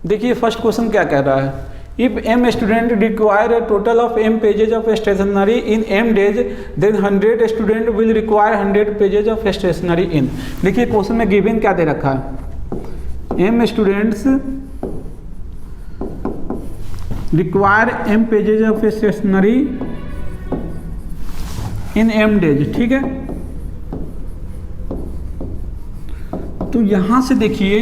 देखिए first question क्या कह रहा है, if m student require a total of m pages of stationery in m days then 100 student will require 100 pages of stationery in। देखिए question में given क्या दे रखा है, m students require m pages of stationery in m days, ठीक है। तो यहाँ से देखिए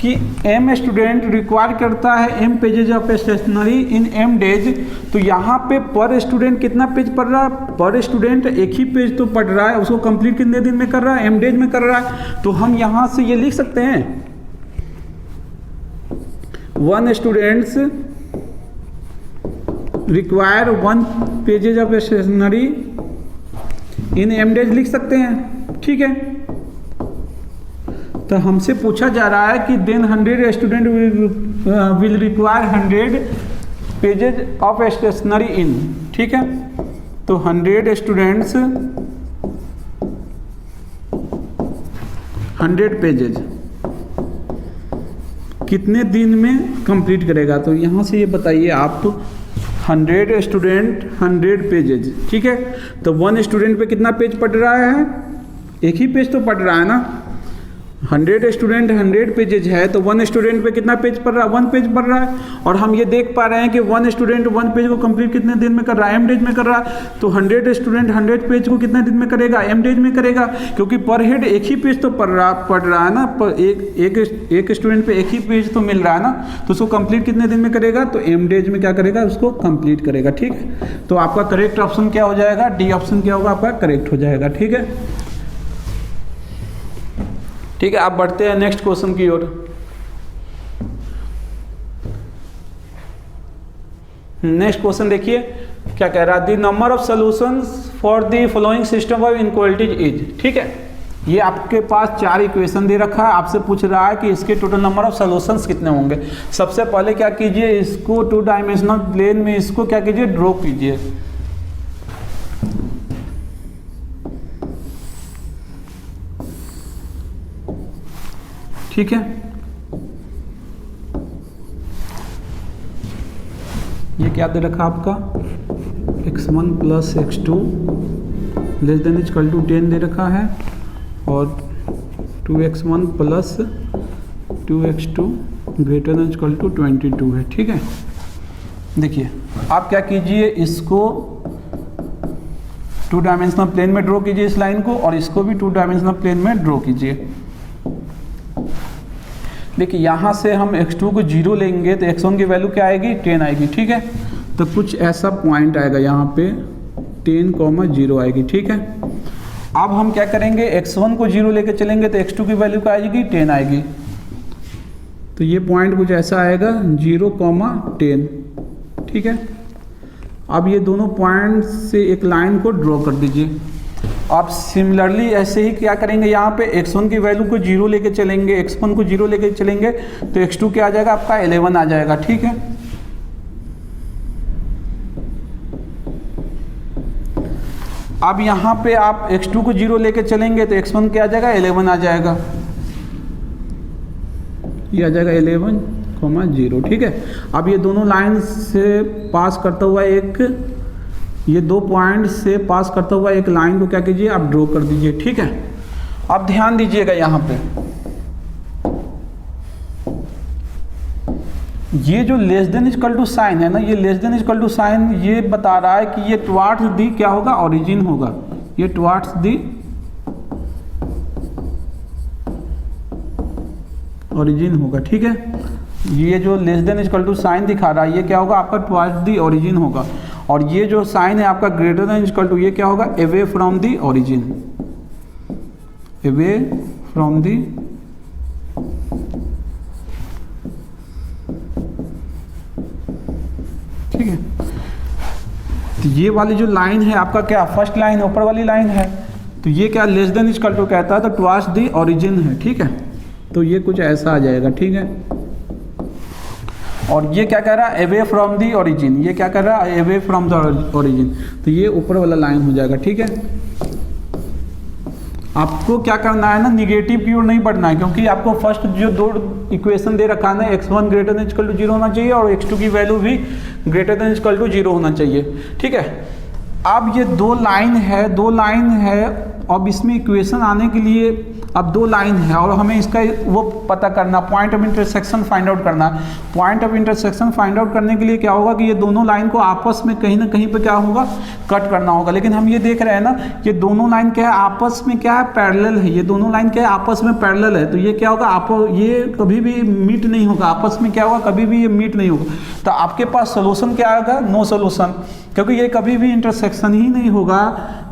कि m स्टूडेंट रिक्वायर करता है m pages of stationery in m days, तो यहाँ पे पर स्टूडेंट कितना पेज पढ़ रहा है, पर स्टूडेंट एक ही पेज तो पढ़ रहा है, उसको कंप्लीट कितने दिन में कर रहा है, m डेज में कर रहा है। तो हम यहाँ से ये लिख सकते हैं, one students require one pages of stationery in m days लिख सकते हैं, ठीक है। तो हमसे पूछा जा रहा है कि then 100 student will require 100 pages of stationery in, ठीक है। तो 100 स्टूडेंट्स 100 पेजेज कितने दिन में कंप्लीट करेगा। तो यहाँ से ये बताइए आप, 100 स्टूडेंट 100 पेजेज, ठीक है। तो वन स्टूडेंट पे कितना पेज पढ़ रहा है, एक ही पेज तो पढ़ रहा है ना। 100 स्टूडेंट 100 पेजेज है तो वन स्टूडेंट पे कितना पेज पढ़ रहा है, वन पेज पढ़ रहा है। और हम ये देख पा रहे हैं कि वन स्टूडेंट वन पेज को कंप्लीट कितने दिन में कर रहा है, m डेज में कर रहा है। तो 100 स्टूडेंट 100 पेज को कितने दिन में करेगा, m डेज में करेगा, क्योंकि पर हेड एक ही पेज तो पढ़ रहा है ना, पर एक स्टूडेंट पे एक ही पेज तो मिल रहा है ना, तो उसको कंप्लीट कितने दिन में करेगा, तो m डेज में क्या करेगा, उसको कंप्लीट करेगा, ठीक है। तो आपका करेक्ट ऑप्शन क्या हो जाएगा, डी ऑप्शन क्या होगा, आपका करेक्ट हो जाएगा, ठीक है। ठीक है, आप बढ़ते हैं नेक्स्ट क्वेश्चन की ओर। नेक्स्ट क्वेश्चन देखिए क्या कह रहा है, the number of solutions for the following system of inequalities is, ठीक है। ये आपके पास 4 इक्वेशन दे रखा है, आपसे पूछ रहा है कि इसके टोटल नंबर ऑफ सॉल्यूशंस कितने होंगे। सबसे पहले क्या कीजिए, इसको 2 डायमेंशनल प्लेन में इसको क्या कीजिए, ड्रॉ कीजिए। ठीक है, ये क्या दे रखा आपका, x1 plus x2 less than equal to 10 दे रखा है, और 2x1 plus 2x2 greater than equal to 22 है, ठीक है। देखिए आप क्या कीजिए, इसको 2 डायमेंशनल प्लेन में ड्रॉ कीजिए इस लाइन को, और इसको भी 2 डायमेंशनल प्लेन में ड्रॉ कीजिए। देखिए यहाँ से हम x2 को 0 लेंगे तो x1 की वैल्यू क्या आएगी, 10 आएगी, ठीक है। तो कुछ ऐसा पॉइंट आएगा यहाँ पे 10,0 आएगी, ठीक है। अब हम क्या करेंगे, x1 को 0 लेके चलेंगे तो x2 की वैल्यू क्या आएगी, 10 आएगी। तो ये पॉइंट कुछ ऐसा आएगा 0,10, ठीक है। अब ये दोनों पॉइंट से एक लाइन को ड्रॉ कर दीजिए। आप सिमिलरली ऐसे ही क्या करेंगे, यहाँ पे x1 की वैल्यू को 0 लेके चलेंगे, x1 को 0 लेके चलेंगे तो x2 क्या आ जाएगा, आपका 11 आ जाएगा, ठीक है। अब यहाँ पे आप x2 को 0 लेके चलेंगे तो x1 क्या आ जाएगा, 11 आ जाएगा, ये आ जाएगा 11,0, ठीक है। अब ये दोनों लाइन से पास करता हुआ ये 2 पॉइंट से पास करता हुआ एक लाइन को क्या कीजिए, आप ड्रॉ कर दीजिए, ठीक है। अब ध्यान दीजिएगा यहाँ पे, ये जो less than equal to sign है ना, ये less than equal to sign ये बता रहा है कि ये टुवार्ड्स दी क्या होगा, ओरिजिन होगा, ये टुवार्ड्स दी ओरिजिन होगा, ठीक है। ये जो less than equal to sign दिखा रहा है ये क्या होगा, आपका टुवार्ड्स दी ओरिजिन होगा। और ये जो साइन है आपका ग्रेटर देन इक्वल टू, ये क्या होगा, away from the origin, away from the ठीक है। तो ये वाली जो लाइन है आपका क्या, फर्स्ट लाइन ऊपर वाली लाइन है, तो ये क्या लेस देन इक्वल टू कहता है, तो टुवार्ड्स दी ओरिजिन है, ठीक है। तो ये कुछ ऐसा आ जाएगा, ठीक है। और ये क्या कह रहा है, अवे फ्रॉम दी ओरिजिन, ये क्या कर रहा है, अवे फ्रॉम द ओरिजिन, तो ये ऊपर वाला लाइन हो जाएगा, ठीक है। आपको क्या करना है ना, निगेटिव की ओर नहीं बढ़ना है, क्योंकि आपको फर्स्ट जो दो इक्वेशन दे रखा है ना, x1 greater than equal to 0 होना चाहिए और x2 की वैल्यू भी ग्रेटर देन इक्वल टू 0 होना चाहिए। ठीक है, अब ये दो लाइन है, अब इसमें इक्वेशन आने के लिए अब दो लाइन है और हमें इसका वो पता करना, point of intersection find out करना। Point of intersection find out करने के लिए क्या होगा कि ये दोनों लाइन को आपस में कहीं ना कहीं पे क्या होगा, कट करना होगा। लेकिन हम ये देख रहे हैं ना, ये दोनों लाइन क्या है, आपस में क्या है, पैरेलल है। ये दोनों लाइन क्या है, आपस में पैरेलल है। तो ये क्या होगा, ये कभी भी मीट नहीं होगा, आपस में क्या होगा, कभी भी ये मीट नहीं होगा। तो आपके पास सोल्यूशन क्या आएगा, नो सोल्यूशन, क्योंकि ये कभी भी इंटरसेक्शन ही नहीं होगा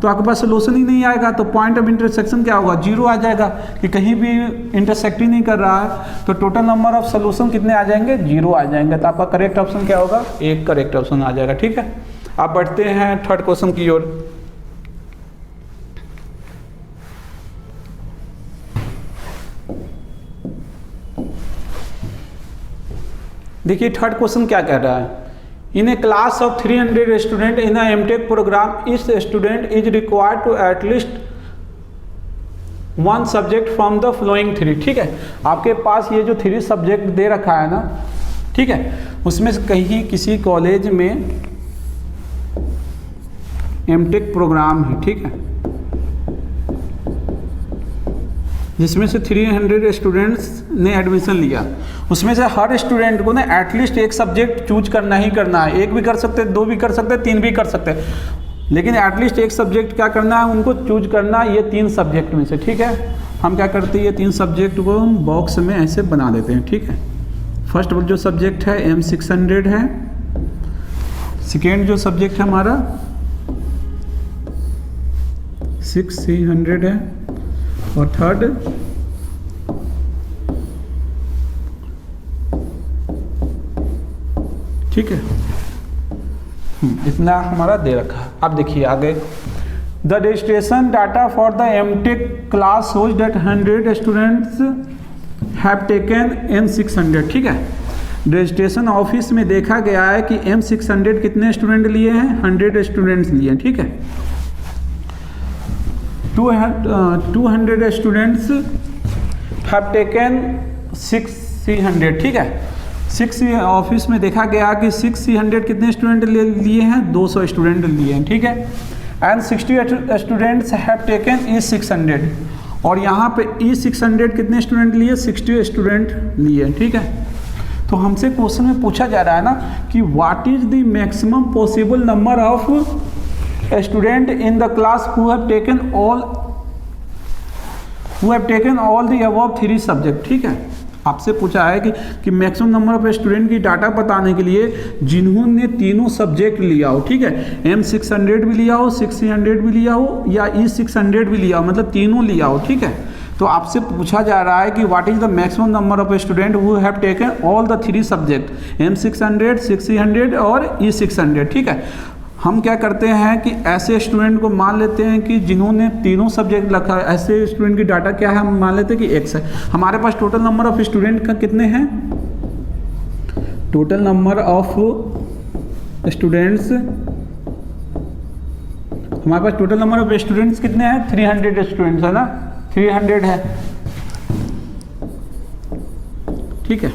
तो आपके पास सोल्यूशन ही नहीं आएगा। तो पॉइंट ऑफ इंटरसेक्शन क्या होगा, 0 आ जाएगा कि कहीं भी इंटरसेक्ट ही नहीं कर रहा है। तो टोटल नंबर ऑफ सोल्यूशन कितने आ जाएंगे, 0 आ जाएंगे। तो आपका करेक्ट ऑप्शन क्या होगा, 1 करेक्ट ऑप्शन आ जाएगा। ठीक है, आप बढ़ते हैं थर्ड क्वेश्चन की ओर। देखिए थर्ड क्वेश्चन क्या कह रहा है, in a class of 300 student in MTech programme इस student is required to at least 1 subject from the following 3। ठीक है, आपके पास ये जो 3 सब्जेक्ट दे रखा है ना, ठीक है, उसमें से कहीं किसी कॉलेज में एमटेक प्रोग्राम है, ठीक है, जिसमें से 300 स्टूडेंट्स ने एडमिशन लिया। उसमें से हर स्टूडेंट को ना एटलीस्ट एक सब्जेक्ट चूज करना ही करना है। 1 भी कर सकते हैं, 2 भी कर सकते हैं, 3 भी कर सकते हैं, लेकिन एटलीस्ट एक सब्जेक्ट क्या करना है, उनको चूज करना ये 3 सब्जेक्ट में से। ठीक है, हम क्या करते हैं, ये 3 सब्जेक्ट को हम बॉक्स में ऐसे बना देते हैं। ठीक है, फर्स्ट जो सब्जेक्ट है M600 है, सेकेंड जो सब्जेक्ट है हमारा 6C100 है और थर्ड ठीक है, इतना हमारा दे रखा है। अब देखिए आगे, the registration data for the MTech class shows that 100 students have taken M600। ठीक है, रजिस्ट्रेशन ऑफिस में देखा गया है कि M600 कितने स्टूडेंट लिए हैं, 100 स्टूडेंट्स लिए हैं। ठीक है, 200 स्टूडेंट्स हैव टेकन 6C100। ठीक है, 6C ऑफिस में देखा गया कि 6C100 कितने स्टूडेंट लिए हैं, 200 स्टूडेंट लिए हैं। ठीक है, and 60 students have taken E600 और यहाँ पे E600 कितने स्टूडेंट लिए, 60 स्टूडेंट लिए। ठीक है, तो हमसे क्वेश्चन में पूछा जा रहा है ना कि what is the maximum possible number of student in the class who have taken all the above 3 subject. ठीक है, आपसे पूछा है कि मैक्सिमम नंबर ऑफ स्टूडेंट की डाटा बताने के लिए जिन्होंने तीनों सब्जेक्ट लिया हो। ठीक है, M600 भी लिया हो, 6C100 भी लिया हो या E600 भी लिया हो, मतलब तीनों लिया हो। ठीक है, तो आपसे पूछा जा रहा है कि what is the maximum number of student who have taken all the 3 subject M600, 6C100 और E600। ठीक है, हम क्या करते हैं कि ऐसे स्टूडेंट को मान लेते हैं कि जिन्होंने तीनों सब्जेक्ट रखा है, ऐसे स्टूडेंट की डाटा क्या है, हम मान लेते हैं कि X है। हमारे पास टोटल नंबर ऑफ स्टूडेंट का कितने हैं, टोटल नंबर ऑफ स्टूडेंट्स, हमारे पास टोटल नंबर ऑफ स्टूडेंट्स कितने हैं, 300 स्टूडेंट्स है ना, 300 है। ठीक है,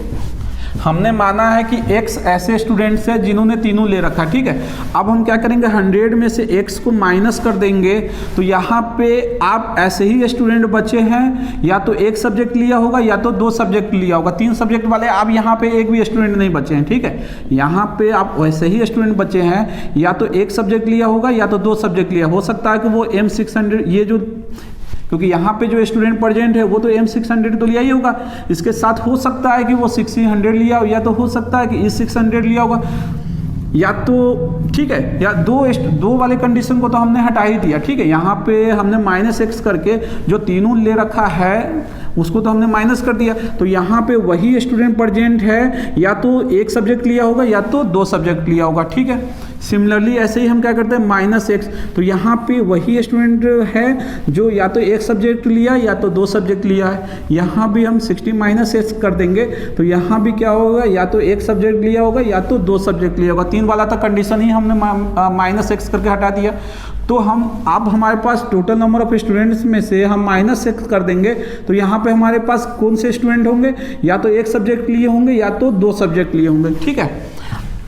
हमने माना है कि X ऐसे स्टूडेंट्स हैं जिन्होंने तीनों ले रखा। ठीक है, अब हम क्या करेंगे, 100 में से X को माइनस कर देंगे। तो यहाँ पे आप ऐसे ही स्टूडेंट बचे हैं, या तो एक सब्जेक्ट लिया होगा या तो 2 सब्जेक्ट लिया होगा। 3 सब्जेक्ट वाले आप यहाँ पे एक भी स्टूडेंट नहीं बचे हैं। ठीक है, यहाँ पे आप वैसे ही स्टूडेंट बचे हैं, या तो एक सब्जेक्ट लिया होगा या तो 2 सब्जेक्ट लिया। हो सकता है कि वो M600 ये जो, क्योंकि यहाँ पे जो स्टूडेंट प्रेजेंट है वो तो M600 तो लिया ही होगा, इसके साथ हो सकता है कि वो 6C100 लिया हो, या तो हो सकता है कि E600 लिया होगा, या तो ठीक है, या दो वाले कंडीशन को तो हमने हटा ही दिया। ठीक है, यहाँ पे हमने -X करके जो तीनों ले रखा है उसको तो हमने माइनस कर दिया। तो यहाँ पे वही स्टूडेंट प्रेजेंट है, या तो एक सब्जेक्ट लिया होगा या तो 2 सब्जेक्ट लिया होगा। ठीक है, सिमिलरली ऐसे ही हम क्या करते हैं -x, तो यहाँ पे वही स्टूडेंट है जो या तो एक सब्जेक्ट लिया या तो दो सब्जेक्ट लिया है। यहाँ भी हम 60 - x कर देंगे तो यहाँ भी क्या होगा, या तो एक सब्जेक्ट लिया होगा या तो दो सब्जेक्ट लिया होगा। 3 वाला था कंडीशन ही हमने -x करके हटा दिया। तो हम अब हमारे पास टोटल नंबर ऑफ स्टूडेंट्स में से हम -x कर देंगे तो यहाँ पे हमारे पास कौन से स्टूडेंट होंगे, या तो एक सब्जेक्ट लिए होंगे या तो दो सब्जेक्ट लिए होंगे। ठीक है,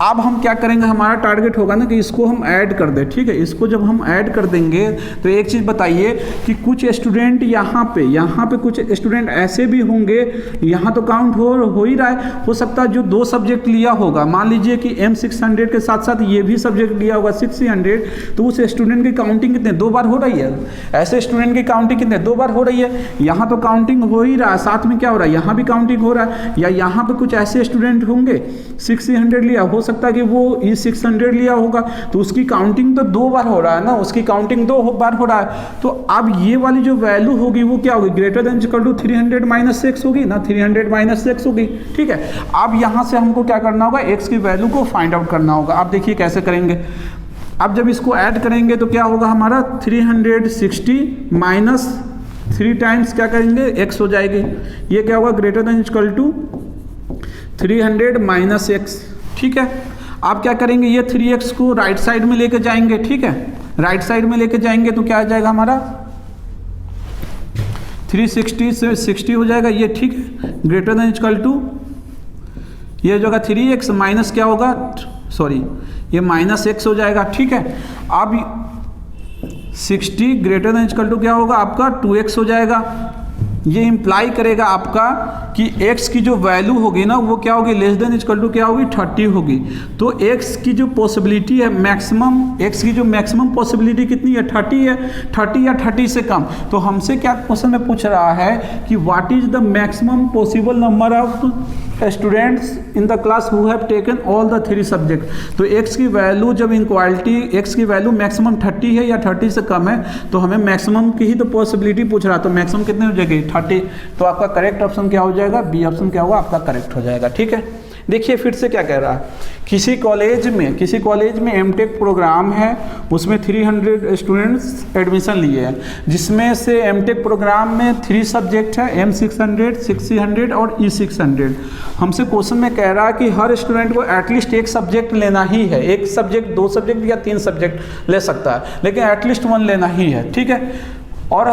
अब हम क्या करेंगे, हमारा टारगेट होगा ना कि इसको हम ऐड कर दें। ठीक है, इसको जब हम ऐड कर देंगे तो एक चीज़ बताइए कि कुछ स्टूडेंट यहाँ पे कुछ स्टूडेंट ऐसे भी होंगे, यहाँ तो काउंट हो ही रहा है, हो सकता है जो दो सब्जेक्ट लिया होगा, मान लीजिए कि M600 के साथ साथ ये भी सब्जेक्ट लिया होगा 600, तो उस स्टूडेंट की काउंटिंग कितने, 2 बार हो रही है। ऐसे स्टूडेंट की काउंटिंग कितने, 2 बार हो रही है। यहाँ तो काउंटिंग हो ही रहा है, साथ में क्या हो रहा है, यहाँ भी काउंटिंग हो रहा है। या यहाँ पे कुछ ऐसे स्टूडेंट होंगे 600 लिया, हो सकता है कि वो E600 लिया होगा, तो उसकी काउंटिंग तो 2 बार हो रहा है ना, उसकी काउंटिंग 2 बार हो रहा है। तो अब ये वाली जो वैल्यू होगी वो क्या होगी, greater than equal to 300 - x होगी ना, 300 - x होगी। ठीक है, अब यहाँ से हमको क्या करना होगा, x की वैल्यू को फाइंड आउट करना होगा। अब देखिए कैसे करेंगे। अब जब इसको ऐड करेंगे तो क्या होगा हमारा 360 माइनस 3 टाइम्स क्या करेंगे, x हो जाएगी। ये क्या होगा, greater than equal to 300 - x। ठीक है, आप क्या करेंगे, ये 3x को राइट साइड में लेके जाएंगे। ठीक है, राइट साइड में लेके जाएंगे तो क्या आ जाएगा हमारा 360 से 60 हो जाएगा ये। ठीक है, ग्रेटर देन इक्वल टू ये जो होगा 3x माइनस क्या होगा, सॉरी ये -x हो जाएगा। ठीक है, अब 60 ग्रेटर देन इक्वल टू क्या होगा आपका 2x हो जाएगा। ये इम्प्लाई करेगा आपका कि x की जो वैल्यू होगी ना वो क्या होगी, लेस देन इक्वल टू क्या होगी 30 होगी। तो x की जो पॉसिबिलिटी है मैक्सिमम, x की जो मैक्सिमम पॉसिबिलिटी कितनी है 30 है, 30 या 30 से कम। तो हमसे क्या क्वेश्चन में पूछ रहा है कि what is the maximum possible number of students in the class who have taken all the 3 subject. तो x की वैल्यू जब इनक्वालिटी x की वैल्यू मैक्सिमम 30 है या 30 से कम है तो हमें मैक्सिमम की ही तो पॉसिबिलिटी पूछ रहा है। तो मैक्सिमम कितने हो जाएगी 30। तो आपका करेक्ट ऑप्शन क्या हो जाएगा, बी ऑप्शन क्या होगा आपका करेक्ट हो जाएगा। ठीक है, देखिए फिर से क्या कह रहा है, किसी कॉलेज में एमटेक प्रोग्राम है, उसमें 300 स्टूडेंट्स एडमिशन लिए हैं, जिसमें से एमटेक प्रोग्राम में 3 सब्जेक्ट है, M600, 600 और E600। हमसे क्वेश्चन में कह रहा है कि हर स्टूडेंट को एटलीस्ट एक सब्जेक्ट लेना ही है, एक सब्जेक्ट, 2 सब्जेक्ट या 3 सब्जेक्ट ले सकता है, लेकिन एटलीस्ट 1 लेना ही है। ठीक है, और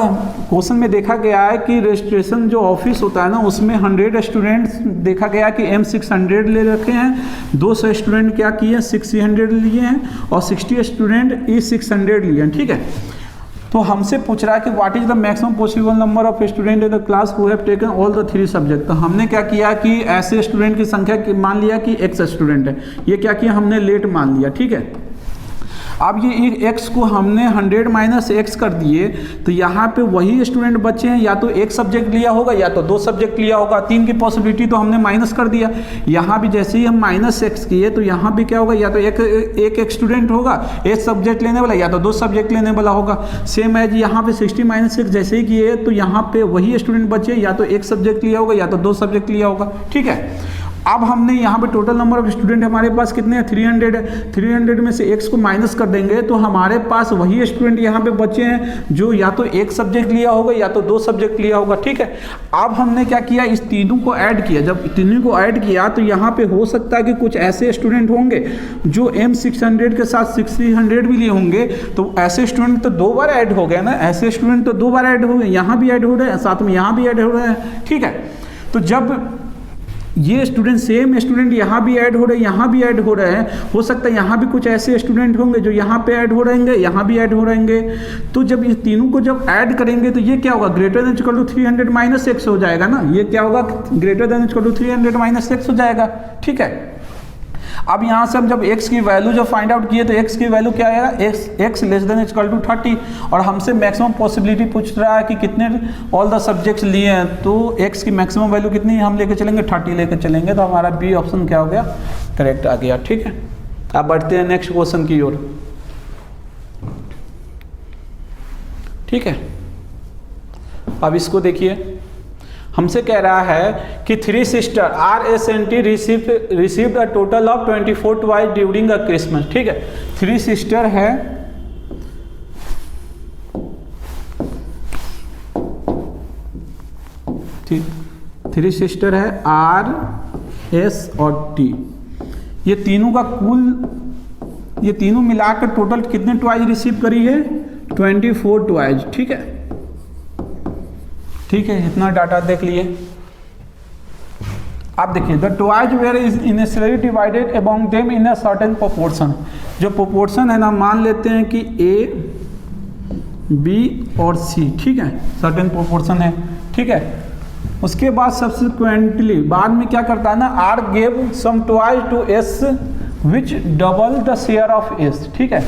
क्वेश्चन में देखा गया है कि रजिस्ट्रेशन जो ऑफिस होता है ना उसमें 100 स्टूडेंट्स देखा गया कि M600 ले रखे हैं, 200 स्टूडेंट क्या किए 600 लिए हैं और 60 स्टूडेंट E600 लिए हैं। ठीक है, तो हमसे पूछ रहा है कि what is the maximum possible number of student in the class who have taken all the 3 subject. तो हमने क्या किया कि ऐसे स्टूडेंट की संख्या मान लिया कि x स्टूडेंट है, ये क्या किया हमने लेट मान लिया। ठीक है, अब ये x को हमने 100 - x कर दिए तो यहाँ पे वही स्टूडेंट बचे हैं, या तो एक सब्जेक्ट लिया होगा या तो 2 सब्जेक्ट लिया होगा। 3 की पॉसिबिलिटी तो हमने माइनस कर दिया। यहाँ भी जैसे ही हम -x किए तो यहाँ भी क्या होगा, या तो एक स्टूडेंट होगा, एक सब्जेक्ट लेने वाला, या तो 2 सब्जेक्ट लेने वाला होगा। सेम एज यहाँ पे 60 - 6 जैसे ही किए तो यहाँ पे वही स्टूडेंट बचे, या तो एक सब्जेक्ट लिया होगा या तो 2 सब्जेक्ट लिया होगा। ठीक है, अब हमने यहाँ पे टोटल नंबर ऑफ स्टूडेंट हमारे पास कितने हैं 300 है, 300 में से x को माइनस कर देंगे तो हमारे पास वही स्टूडेंट यहाँ पे बचे हैं जो या तो एक सब्जेक्ट लिया होगा या तो 2 सब्जेक्ट लिया होगा। ठीक है, अब हमने क्या किया, इस तीनों को ऐड किया। जब तीनों को ऐड किया तो यहाँ पे हो सकता है कि कुछ ऐसे स्टूडेंट होंगे जो M600 के साथ 600 भी लिए होंगे, तो ऐसे स्टूडेंट तो 2 बार ऐड हो गए ना, ऐसे स्टूडेंट तो 2 बार ऐड हो गए, यहाँ भी ऐड हो रहे हैं, साथ में यहाँ भी ऐड हो रहे हैं। ठीक है, तो जब ये स्टूडेंट सेम स्टूडेंट यहाँ भी ऐड हो रहे हैं, यहाँ भी ऐड हो रहे हैं, हो सकता है यहाँ भी कुछ ऐसे स्टूडेंट होंगे जो यहाँ पे ऐड हो रहेंगे, यहाँ भी ऐड हो रहेंगे। तो जब इस तीनों को जब ऐड करेंगे तो ये क्या होगा, greater than equal to 300 - x हो जाएगा ना। ये क्या होगा, greater than equal to 300 - x हो जाएगा। ठीक है, अब यहाँ से हम जब x की वैल्यू जब फाइंड आउट किए तो x की वैल्यू क्या आएगा, x less than equal to 30, और हमसे मैक्सिमम पॉसिबिलिटी पूछ रहा है कि कितने ऑल द सब्जेक्ट्स लिए हैं, तो x की मैक्सिमम वैल्यू कितनी हम लेके चलेंगे 30 लेके चलेंगे, तो हमारा बी ऑप्शन क्या हो गया, करेक्ट आ गया। ठीक है, अब बढ़ते हैं नेक्स्ट क्वेश्चन की ओर। ठीक है, अब इसको देखिए, हमसे कह रहा है कि 3 sister RSNT received a total of 24 toys during a Christmas. ठीक है, 3 सिस्टर है, ठीक, 3 सिस्टर है R, S और T। ये तीनों का कुल, ये तीनों मिलाकर टोटल कितने टॉयज रिसीव करी है? 24 टॉयज। ठीक है, ठीक है, इतना डाटा देख लिए। आप देखिए, the toys were is initially divided among them in a certain proportion. जो प्रोपोर्शन है ना, मान लेते हैं कि A, B और C। ठीक है, सर्टेन प्रोपोर्शन है। ठीक है, उसके बाद सब्सिक्वेंटली बाद में क्या करता है ना, R gave some toys to S which double the share of S। ठीक है,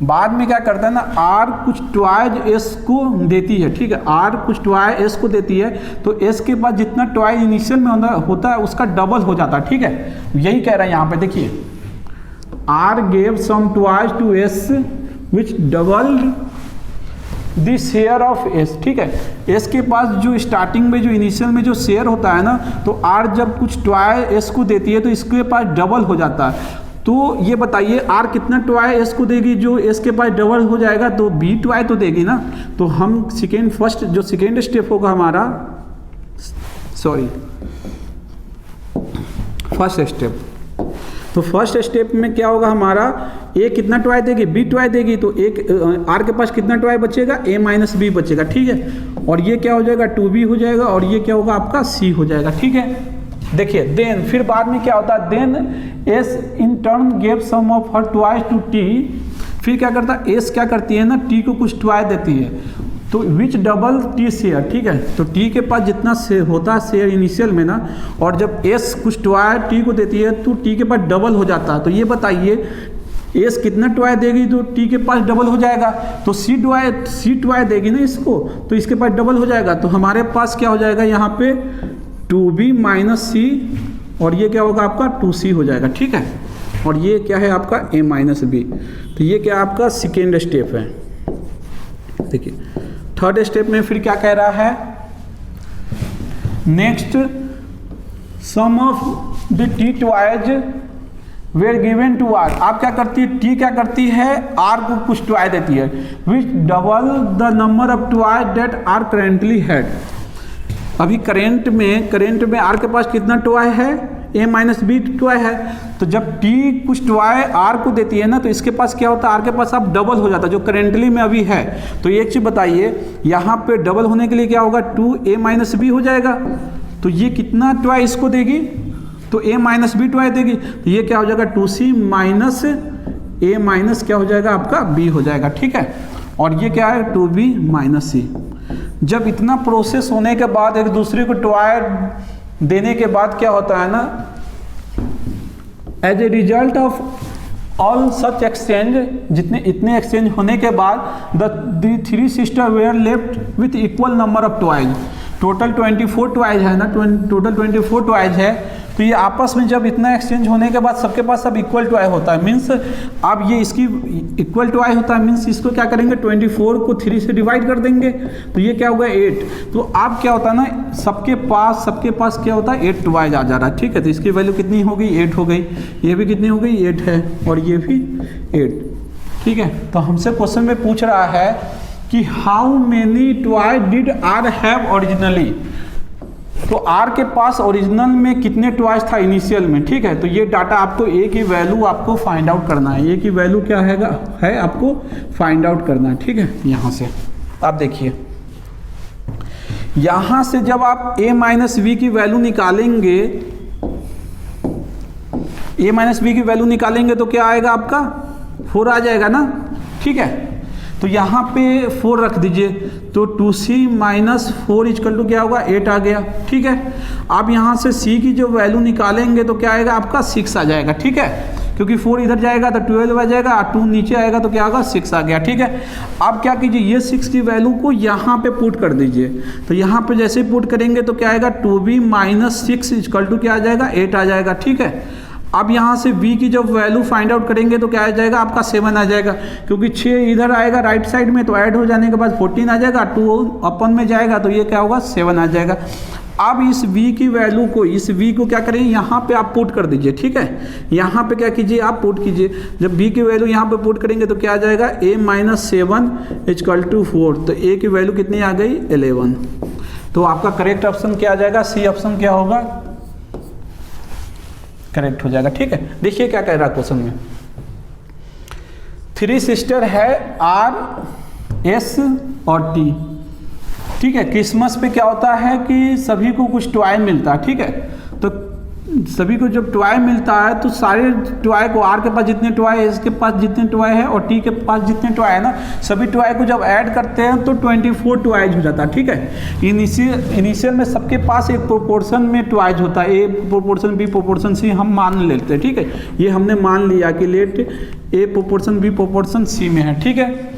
बाद में क्या करता है ना, R कुछ टॉयज S को देती है। ठीक है, R कुछ टॉय S को देती है, तो S के पास जितना टॉय इनिशियल में होता है उसका डबल हो जाता है। ठीक है, यही कह रहा है यहाँ पे, देखिए R gave some toys to S which doubled the share of S। ठीक है, S के पास जो स्टार्टिंग में जो इनिशियल में जो शेयर होता है ना, तो R जब कुछ टॉय S को देती है तो इसके पास डबल हो जाता है। तो ये बताइए R कितना टॉय S को देगी जो S के पास डबल हो जाएगा? तो B टॉय तो देगी ना। तो हम सेकेंड स्टेप होगा हमारा, फर्स्ट स्टेप। तो फर्स्ट स्टेप में क्या होगा हमारा, A कितना टॉय देगी? B टॉय देगी। तो एक R के पास कितना टॉय बचेगा? A माइनस B बचेगा। ठीक है, और ये क्या हो जाएगा? 2B हो जाएगा, और ये क्या होगा आपका? C हो जाएगा। ठीक है, देखिए देन फिर बाद में क्या होता है, then S in turn gave some of her toys to T। फिर क्या करता है, S क्या करती है ना, T को कुछ टॉय देती है, तो विच डबल T शेयर। ठीक है, तो T के पास जितना शेयर होता है शेयर इनिशियल में ना, और जब S कुछ टॉय T को देती है तो T के पास डबल हो जाता है। तो ये बताइए S कितना टॉय देगी तो T के पास डबल हो जाएगा? तो C टॉय देगी ना इसको, तो इसके पास डबल हो जाएगा। तो हमारे पास क्या हो जाएगा यहाँ पे, 2B माइनस C, और ये क्या होगा आपका 2C हो जाएगा। ठीक है, और ये क्या है आपका A माइनस B। तो ये क्या आपका सेकेंड स्टेप है। देखिए थर्ड स्टेप में फिर क्या कह रहा है, next some of the T toys were given to R। आप क्या करती है, T क्या करती है, R को कुछ टॉय देती है, which double the number of toy that R currently had. अभी करेंट में R के पास कितना टॉय है? A माइनस B टॉय है। तो जब T कुछ टॉय R को देती है ना, तो इसके पास क्या होता है, R के पास अब डबल हो जाता है जो करेंटली में अभी है। तो एक चीज़ बताइए, यहाँ पे डबल होने के लिए क्या होगा, 2A माइनस B हो जाएगा। तो ये कितना टॉय इसको देगी, तो A माइनस B टॉय देगी। तो ये क्या हो जाएगा, 2C माइनस A माइनस क्या हो जाएगा आपका B हो जाएगा। ठीक है, और ये क्या है, 2B माइनस C। जब इतना प्रोसेस होने के बाद एक दूसरे को टॉय देने के बाद क्या होता है ना, as a result of all such exchange, इतने एक्सचेंज होने के बाद the 3 sister were left with equal number of toys. Total 24 toys है ना, टोटल 24 टॉयज है। तो ये आपस में जब इतना एक्सचेंज होने के बाद सबके पास सब इक्वल टॉय होता है, मीन्स अब ये इसकी इक्वल टॉय होता है, मीन्स इसको क्या करेंगे, 24 को 3 से डिवाइड कर देंगे। तो ये क्या होगा 8। तो अब क्या होता है ना, सबके पास क्या होता है, 8 टॉयज आ जा रहा है। ठीक है, तो इसकी वैल्यू कितनी हो गई, 8 हो गई। ये भी कितनी हो गई, 8 है, और ये भी 8। ठीक है, तो हमसे क्वेश्चन में पूछ रहा है कि how many toy did R have originally. तो R के पास ओरिजिनल में कितने टॉयज था इनिशियल में। ठीक है, तो ये डाटा आपको A की वैल्यू आपको फाइंड आउट करना है। A की वैल्यू क्या है आपको फाइंड आउट करना है। ठीक है, यहाँ से आप देखिए, यहाँ से जब आप A माइनस B की वैल्यू निकालेंगे, A माइनस B की वैल्यू निकालेंगे तो क्या आएगा आपका, 4 आ जाएगा ना। ठीक है, तो यहाँ पे 4 रख दीजिए, तो 2C माइनस 4 इक्वल टू क्या होगा, 8 आ गया। ठीक है, अब यहाँ से C की जो वैल्यू निकालेंगे तो क्या आएगा आपका 6 आ जाएगा। ठीक है, क्योंकि 4 इधर जाएगा तो 12 आ जाएगा, 2 नीचे आएगा तो क्या होगा 6 आ गया। ठीक है, अब क्या कीजिए, ये 6 की वैल्यू को यहाँ पे पुट कर दीजिए। तो यहाँ पे जैसे पुट करेंगे तो क्या आएगा, 2B माइनस 6 इक्वल टू क्या आ जाएगा, 8 आ जाएगा। ठीक है, अब यहाँ से B की जब वैल्यू फाइंड आउट करेंगे तो क्या आ जाएगा आपका 7 आ जाएगा, क्योंकि 6 इधर आएगा राइट साइड में, तो ऐड हो जाने के बाद 14 आ जाएगा, 2 अपन में जाएगा तो ये क्या होगा 7 आ जाएगा। अब इस v की वैल्यू को, इस v को क्या करें, यहाँ पे आप पुट कर दीजिए, ठीक है। यहाँ पे क्या कीजिए, आप पुट कीजिए। जब v की वैल्यू यहाँ पे पुट करेंगे तो क्या आ जाएगा, a माइनस 7 इक्वल टू 4। तो a की वैल्यू कितनी आ गई, 11। तो आपका करेक्ट ऑप्शन क्या आ जाएगा, सी ऑप्शन क्या होगा, करेक्ट हो जाएगा, ठीक है। देखिए क्या कह रहा है क्वेश्चन में, 3 सिस्टर है R, S और T, ठीक है। क्रिसमस पे क्या होता है कि सभी को कुछ टॉय मिलता है, ठीक है। तो सभी को जब टॉय मिलता है तो सारे टॉय को, आर के पास जितने टॉय है, इसके पास जितने टॉय है और टी के पास जितने टॉय है ना, सभी टॉय को जब ऐड करते हैं तो 24 टॉयज हो जाता है, ठीक है। इनिशियल में सबके पास एक प्रोपोर्शन में टॉयज होता है, ए प्रोपोर्शन बी प्रोपोर्शन सी हम मान लेते हैं, ठीक है। ये हमने मान लिया कि लेट ए प्रोपोर्शन बी प्रोपोर्शन सी में है, ठीक है।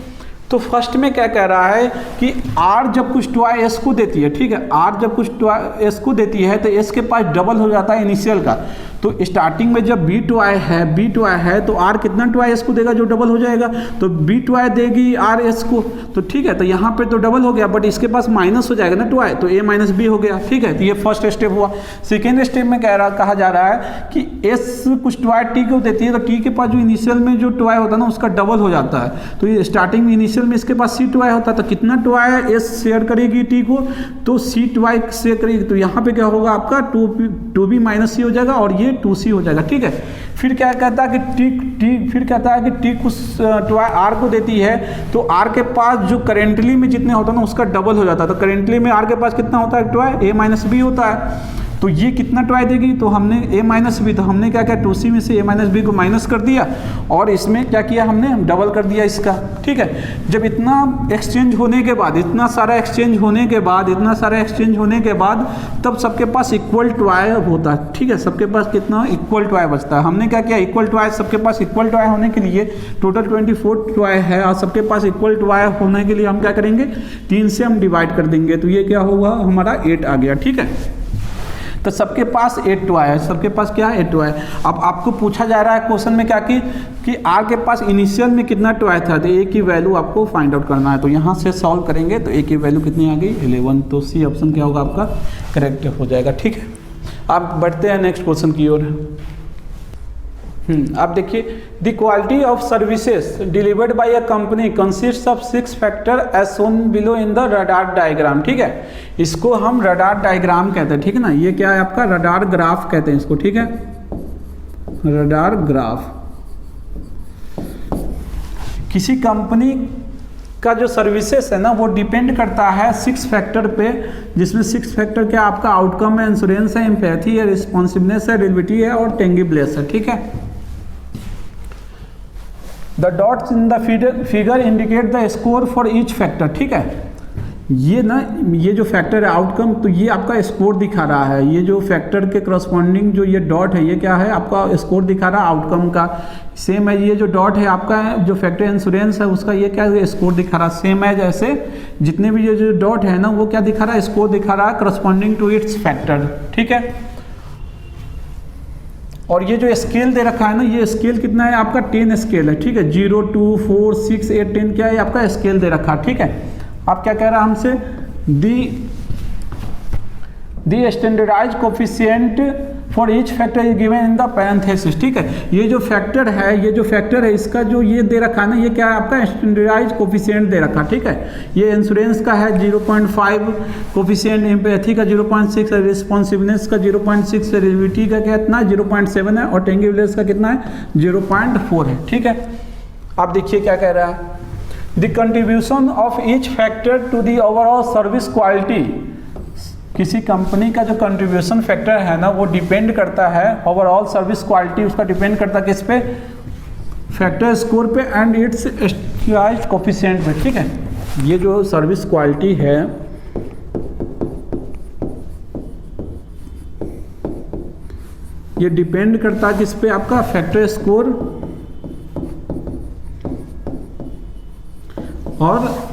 तो फर्स्ट में क्या कह रहा है कि R जब कुछ टॉय S को देती है, ठीक है, R जब कुछ टॉय S को देती है तो S के पास डबल हो जाता है इनिशियल का। तो स्टार्टिंग में जब B टॉय है तो R कितना टॉय S को देगा जो डबल हो जाएगा, तो B टॉय देगी R S को, तो ठीक है। तो यहाँ पे तो डबल हो गया, बट इसके पास माइनस हो जाएगा ना टॉय, तो A माइनस B हो गया, ठीक है। तो ये फर्स्ट स्टेप हुआ। सेकेंड स्टेप में कहा जा रहा है कि S कुछ टॉय T को देती है, तो T के पास जो इनिशियल में जो टॉय होता है ना उसका डबल हो जाता है। तो ये स्टार्टिंग में इनिशियल में इसके पास C टॉय होता है, तो कितना टॉय S शेयर करेगी T को, तो C टॉय शेयर करेगी। तो यहाँ पे क्या होगा आपका 2B माइनस C हो जाएगा और ये 2C हो जाएगा, ठीक है। फिर क्या कहता है कि टी कुछ टॉय R को देती है, तो R के पास जो करेंटली में जितने होता है ना उसका डबल हो जाता है। तो करेंटली में R के पास कितना होता है टॉय, A माइनस B होता है। तो ये कितना टॉय देगी, तो हमने A माइनस बी, तो हमने क्या किया 2C में से A माइनस बी को माइनस कर दिया और इसमें क्या किया हमने डबल कर दिया इसका, ठीक है। जब इतना एक्सचेंज होने के बाद, इतना सारा एक्सचेंज होने के बाद तब सबके पास इक्वल टॉय होता है, ठीक है। सबके पास कितना इक्वल टॉय बचता है। हमने क्या किया, इक्वल टॉय, सबके पास इक्वल टॉय होने के लिए टोटल 24 टॉय है और सबके पास इक्वल टॉय होने के लिए हम क्या करेंगे, 3 से हम डिवाइड कर देंगे, तो ये क्या होगा हमारा 8 आ गया, ठीक है। तो सबके पास 8 टॉय है, सबके पास क्या है 8 टॉय। अब आपको पूछा जा रहा है क्वेश्चन में क्या कि आर के पास इनिशियल में कितना टॉय था, तो ए की वैल्यू आपको फाइंड आउट करना है। तो यहाँ से सॉल्व करेंगे तो ए की वैल्यू कितनी आ गई 11, तो सी ऑप्शन क्या होगा आपका करेक्ट हो जाएगा, ठीक है। आप बढ़ते हैं नेक्स्ट क्वेश्चन की ओर। आप देखिए, the quality of services delivered by a company consist of 6 factor as shown below in the radar diagram, ठीक है। इसको हम रडार डायग्राम कहते हैं, ठीक है ना। ये क्या है आपका रडार ग्राफ कहते हैं इसको, ठीक है, रडार ग्राफ। किसी कंपनी का जो सर्विसेज है ना वो डिपेंड करता है 6 फैक्टर पे, जिसमें 6 फैक्टर क्या आपका आउटकम है, इंश्योरेंस है, एम्पैथी है, रिस्पॉन्सिवनेस है, रिलेबिलिटी है और टेंगिबलेस है, ठीक है। The dots in the figure indicate the score for each factor, ठीक है। ये ना, ये जो फैक्टर है आउटकम, तो ये आपका स्कोर दिखा रहा है। ये जो फैक्टर के करस्पॉन्डिंग जो ये डॉट है ये क्या है आपका स्कोर दिखा रहा है आउटकम का। सेम है ये जो डॉट है आपका जो फैक्टर इंश्योरेंस है उसका ये क्या है स्कोर दिखा रहा है। सेम है जैसे जितने भी ये जो डॉट है ना वो क्या दिखा रहा है स्कोर दिखा रहा है करस्पॉन्डिंग टू इट्स फैक्टर, ठीक है। और ये जो स्केल दे रखा है ना, ये स्केल कितना है आपका 10 स्केल है, ठीक है। 0, 2, 4, 6, 8, 10 क्या है आपका स्केल दे रखा है, ठीक है। आप क्या कह रहा है हमसे, the standardise coefficient for each factor is given in the parenthesis, ठीक है। ये जो फैक्टर है इसका जो ये दे रखा है ना ये क्या है आपका स्टैंडर्डाइज कोफिशिएंट दे रखा, ठीक है। ये इंश्योरेंस का है 0.5 कोफिशिएंट, एम्पैथी का 0.6 है, रिस्पॉन्सिवनेस का 0.6 है, रिलेबिलिटी का कितना 0.7 है और टेंगिबलेस का कितना है 0.4 है, ठीक है। आप देखिए क्या कह रहा है, the contribution of each factor to the overall service quality. किसी कंपनी का जो कंट्रीब्यूशन फैक्टर है ना वो डिपेंड करता है ओवरऑल सर्विस क्वालिटी, उसका डिपेंड करता है किस पे, फैक्टर स्कोर पे एंड इट्स स्टैंडर्डाइज्ड कोफिशिएंट पे, ठीक है। ये जो सर्विस क्वालिटी है ये डिपेंड करता है किस पे, आपका फैक्टर स्कोर और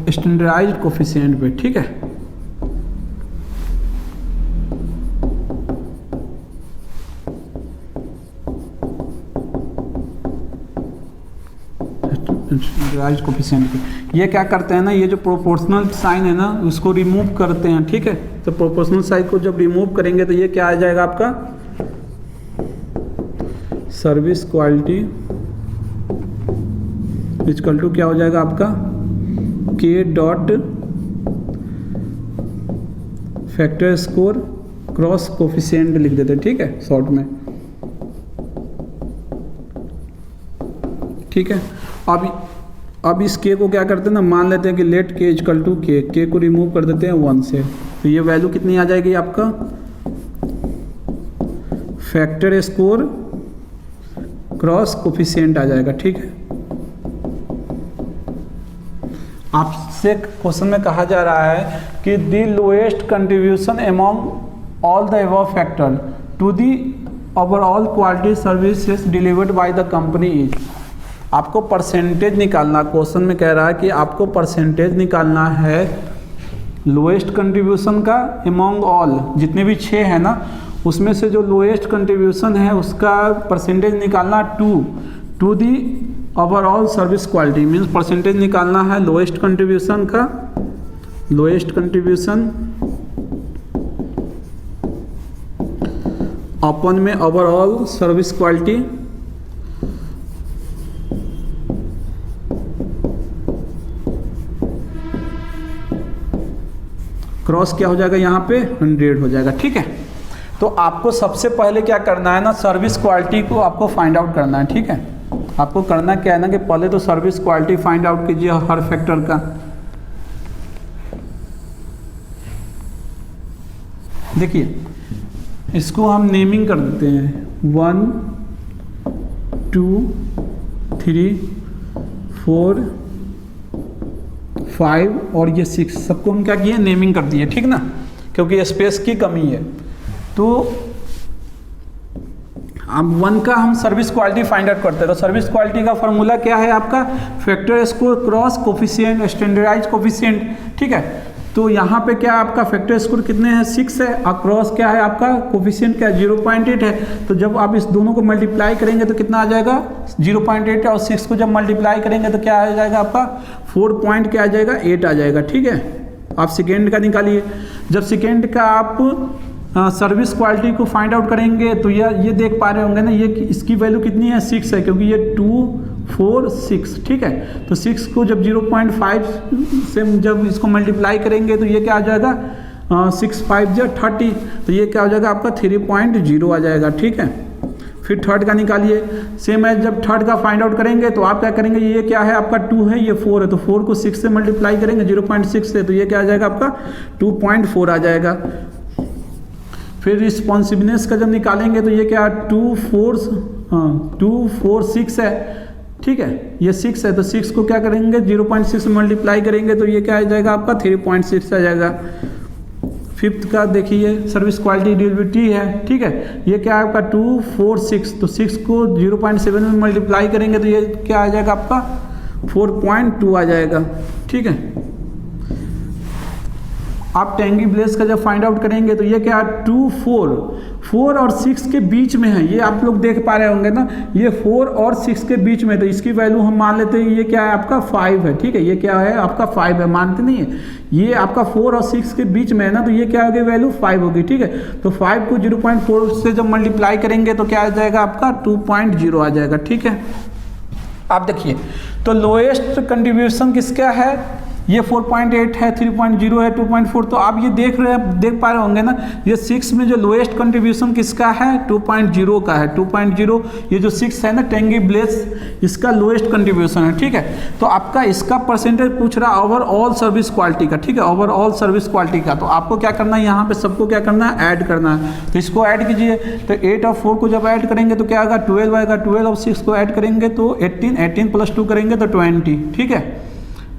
स्टैंडर्डाइज्ड कोफिशिएंट पे, ठीक है। स्टैंडर्डाइज्ड कोफिशिएंट की। ये क्या करते हैं ना, ये जो प्रोपोर्शनल साइन है ना उसको रिमूव करते हैं, ठीक है। तो प्रोपोर्शनल साइन को जब रिमूव करेंगे तो ये क्या आ जाएगा आपका, सर्विस क्वालिटी इक्वल टू क्या हो जाएगा आपका, के dot factor score cross coefficient लिख देते हैं, ठीक है, शॉर्ट में, ठीक है। अब इस के को क्या करते हैं ना, मान लेते हैं कि लेट के इक्वल टू के को रिमूव कर देते हैं 1 से, तो ये वैल्यू कितनी आ जाएगी आपका, फैक्टर स्कोर क्रॉस कोफिशिएंट आ जाएगा, ठीक है। आपसे क्वेश्चन में कहा जा रहा है कि the lowest contribution among all the above factor to the overall quality services delivered by the company is. आपको परसेंटेज निकालना, क्वेश्चन में कह रहा है कि आपको परसेंटेज निकालना है लोएस्ट कंट्रीब्यूशन का अमॉन्ग ऑल, जितने भी 6 है ना उसमें से जो लोएस्ट कंट्रीब्यूशन है उसका परसेंटेज निकालना to the overall service quality, means percentage निकालना है लोएस्ट कंट्रीब्यूशन का, लोएस्ट कंट्रीब्यूशन अपन में ओवरऑल सर्विस क्वालिटी क्रॉस क्या हो जाएगा यहाँ पे 100 हो जाएगा, ठीक है। तो आपको सबसे पहले क्या करना है ना, सर्विस क्वालिटी को आपको फाइंड आउट करना है, ठीक है। आपको करना क्या है ना कि पहले तो सर्विस क्वालिटी फाइंड आउट कीजिए हर फैक्टर का। देखिए इसको हम नेमिंग कर देते हैं 1 2 3 4 5 और ये 6 सबको हम क्या किए, नेमिंग कर दिए, ठीक ना, क्योंकि स्पेस की कमी है। तो अब 1 का हम सर्विस क्वालिटी फाइंड आउट करते हैं, तो सर्विस क्वालिटी का फॉर्मूला क्या है आपका, factor score cross coefficient standardised coefficient, ठीक है। तो यहाँ पे क्या आपका फैक्टर स्कोर कितने हैं, 6 है, और क्रॉस क्या है आपका, कोफिशिएंट क्या 0.8 है। तो जब आप इस दोनों को मल्टीप्लाई करेंगे तो कितना आ जाएगा 0.8 और 6 को जब मल्टीप्लाई करेंगे तो क्या आ जाएगा आपका 4 क्या आ जाएगा 8 आ जाएगा, ठीक है। आप सेकेंड का निकालिए, जब सेकेंड का आप सर्विस क्वालिटी को फाइंड आउट करेंगे तो ये देख पा रहे होंगे ना, ये इसकी वैल्यू कितनी है 6 है, क्योंकि ये 2 4 6, ठीक है। तो 6 को जब 0.5 से जब इसको मल्टीप्लाई करेंगे तो ये क्या आ जाएगा 6 5 30, तो ये क्या हो जाएगा आपका 3.0 आ जाएगा, ठीक है। फिर थर्ड का निकालिए, सेम है, जब थर्ड का फाइंड आउट करेंगे तो आप क्या करेंगे, ये क्या है आपका 2 है, ये 4 है, तो 4 को 6 से मल्टीप्लाई करेंगे 0.6 से, तो ये क्या आ जाएगा आपका 2.4 आ जाएगा। फिर रिस्पॉन्सिवनेस का जब निकालेंगे तो ये क्या 2 4 6 है, ठीक है, ये 6 है, तो 6 को क्या करेंगे 0.6 से मल्टीप्लाई करेंगे तो ये क्या आ जाएगा आपका 3.6 आ जाएगा। फिफ्थ का देखिए सर्विस क्वालिटी ड्यूरेबिलिटी है, ठीक है, ये क्या है आपका 2 4 6, तो 6 को 0.7 में मल्टीप्लाई करेंगे तो ये क्या आ जाएगा आपका 4.2 आ जाएगा, ठीक है। आप टेंगी ब्लेस का जब फाइंड आउट करेंगे तो ये क्या 2 4 और 6 के बीच में है, ये आप लोग देख पा रहे होंगे ना, ये 4 और 6 के बीच में, तो इसकी वैल्यू हम मान लेते हैं ये क्या है आपका 5 है, ठीक है, ये क्या है आपका 5 है, मानते नहीं है, ये आपका 4 और 6 के बीच में है ना, तो ये क्या होगी वैल्यू 5 होगी, ठीक है। तो 5 को 0.4 से जब मल्टीप्लाई करेंगे तो क्या आ जाएगा आपका 2.0 आ जाएगा, ठीक है। आप देखिए तो लोएस्ट कंट्रीब्यूशन किसका है, ये 4.8 है, 3.0 है, 2.4, तो आप ये देख पा रहे होंगे ना, ये 6 में जो लोएस्ट कंट्रीब्यूशन किसका है 2.0 का है, 2.0 ये जो 6 है ना टेंगी ब्लेस, इसका लोएस्ट कंट्रीब्यूशन है, ठीक है। तो आपका इसका परसेंटेज पूछ रहा है ओवरऑल सर्विस क्वालिटी का, ठीक है, ओवरऑल सर्विस क्वालिटी का। तो आपको क्या करना है, यहाँ पे सबको क्या करना है ऐड करना है, तो इसको ऐड कीजिए, तो 8 और 4 को जब ऐड करेंगे तो क्या आएगा 12 आएगा, 12 और 6 को ऐड करेंगे तो 18 प्लस 2 करेंगे तो 20, ठीक है,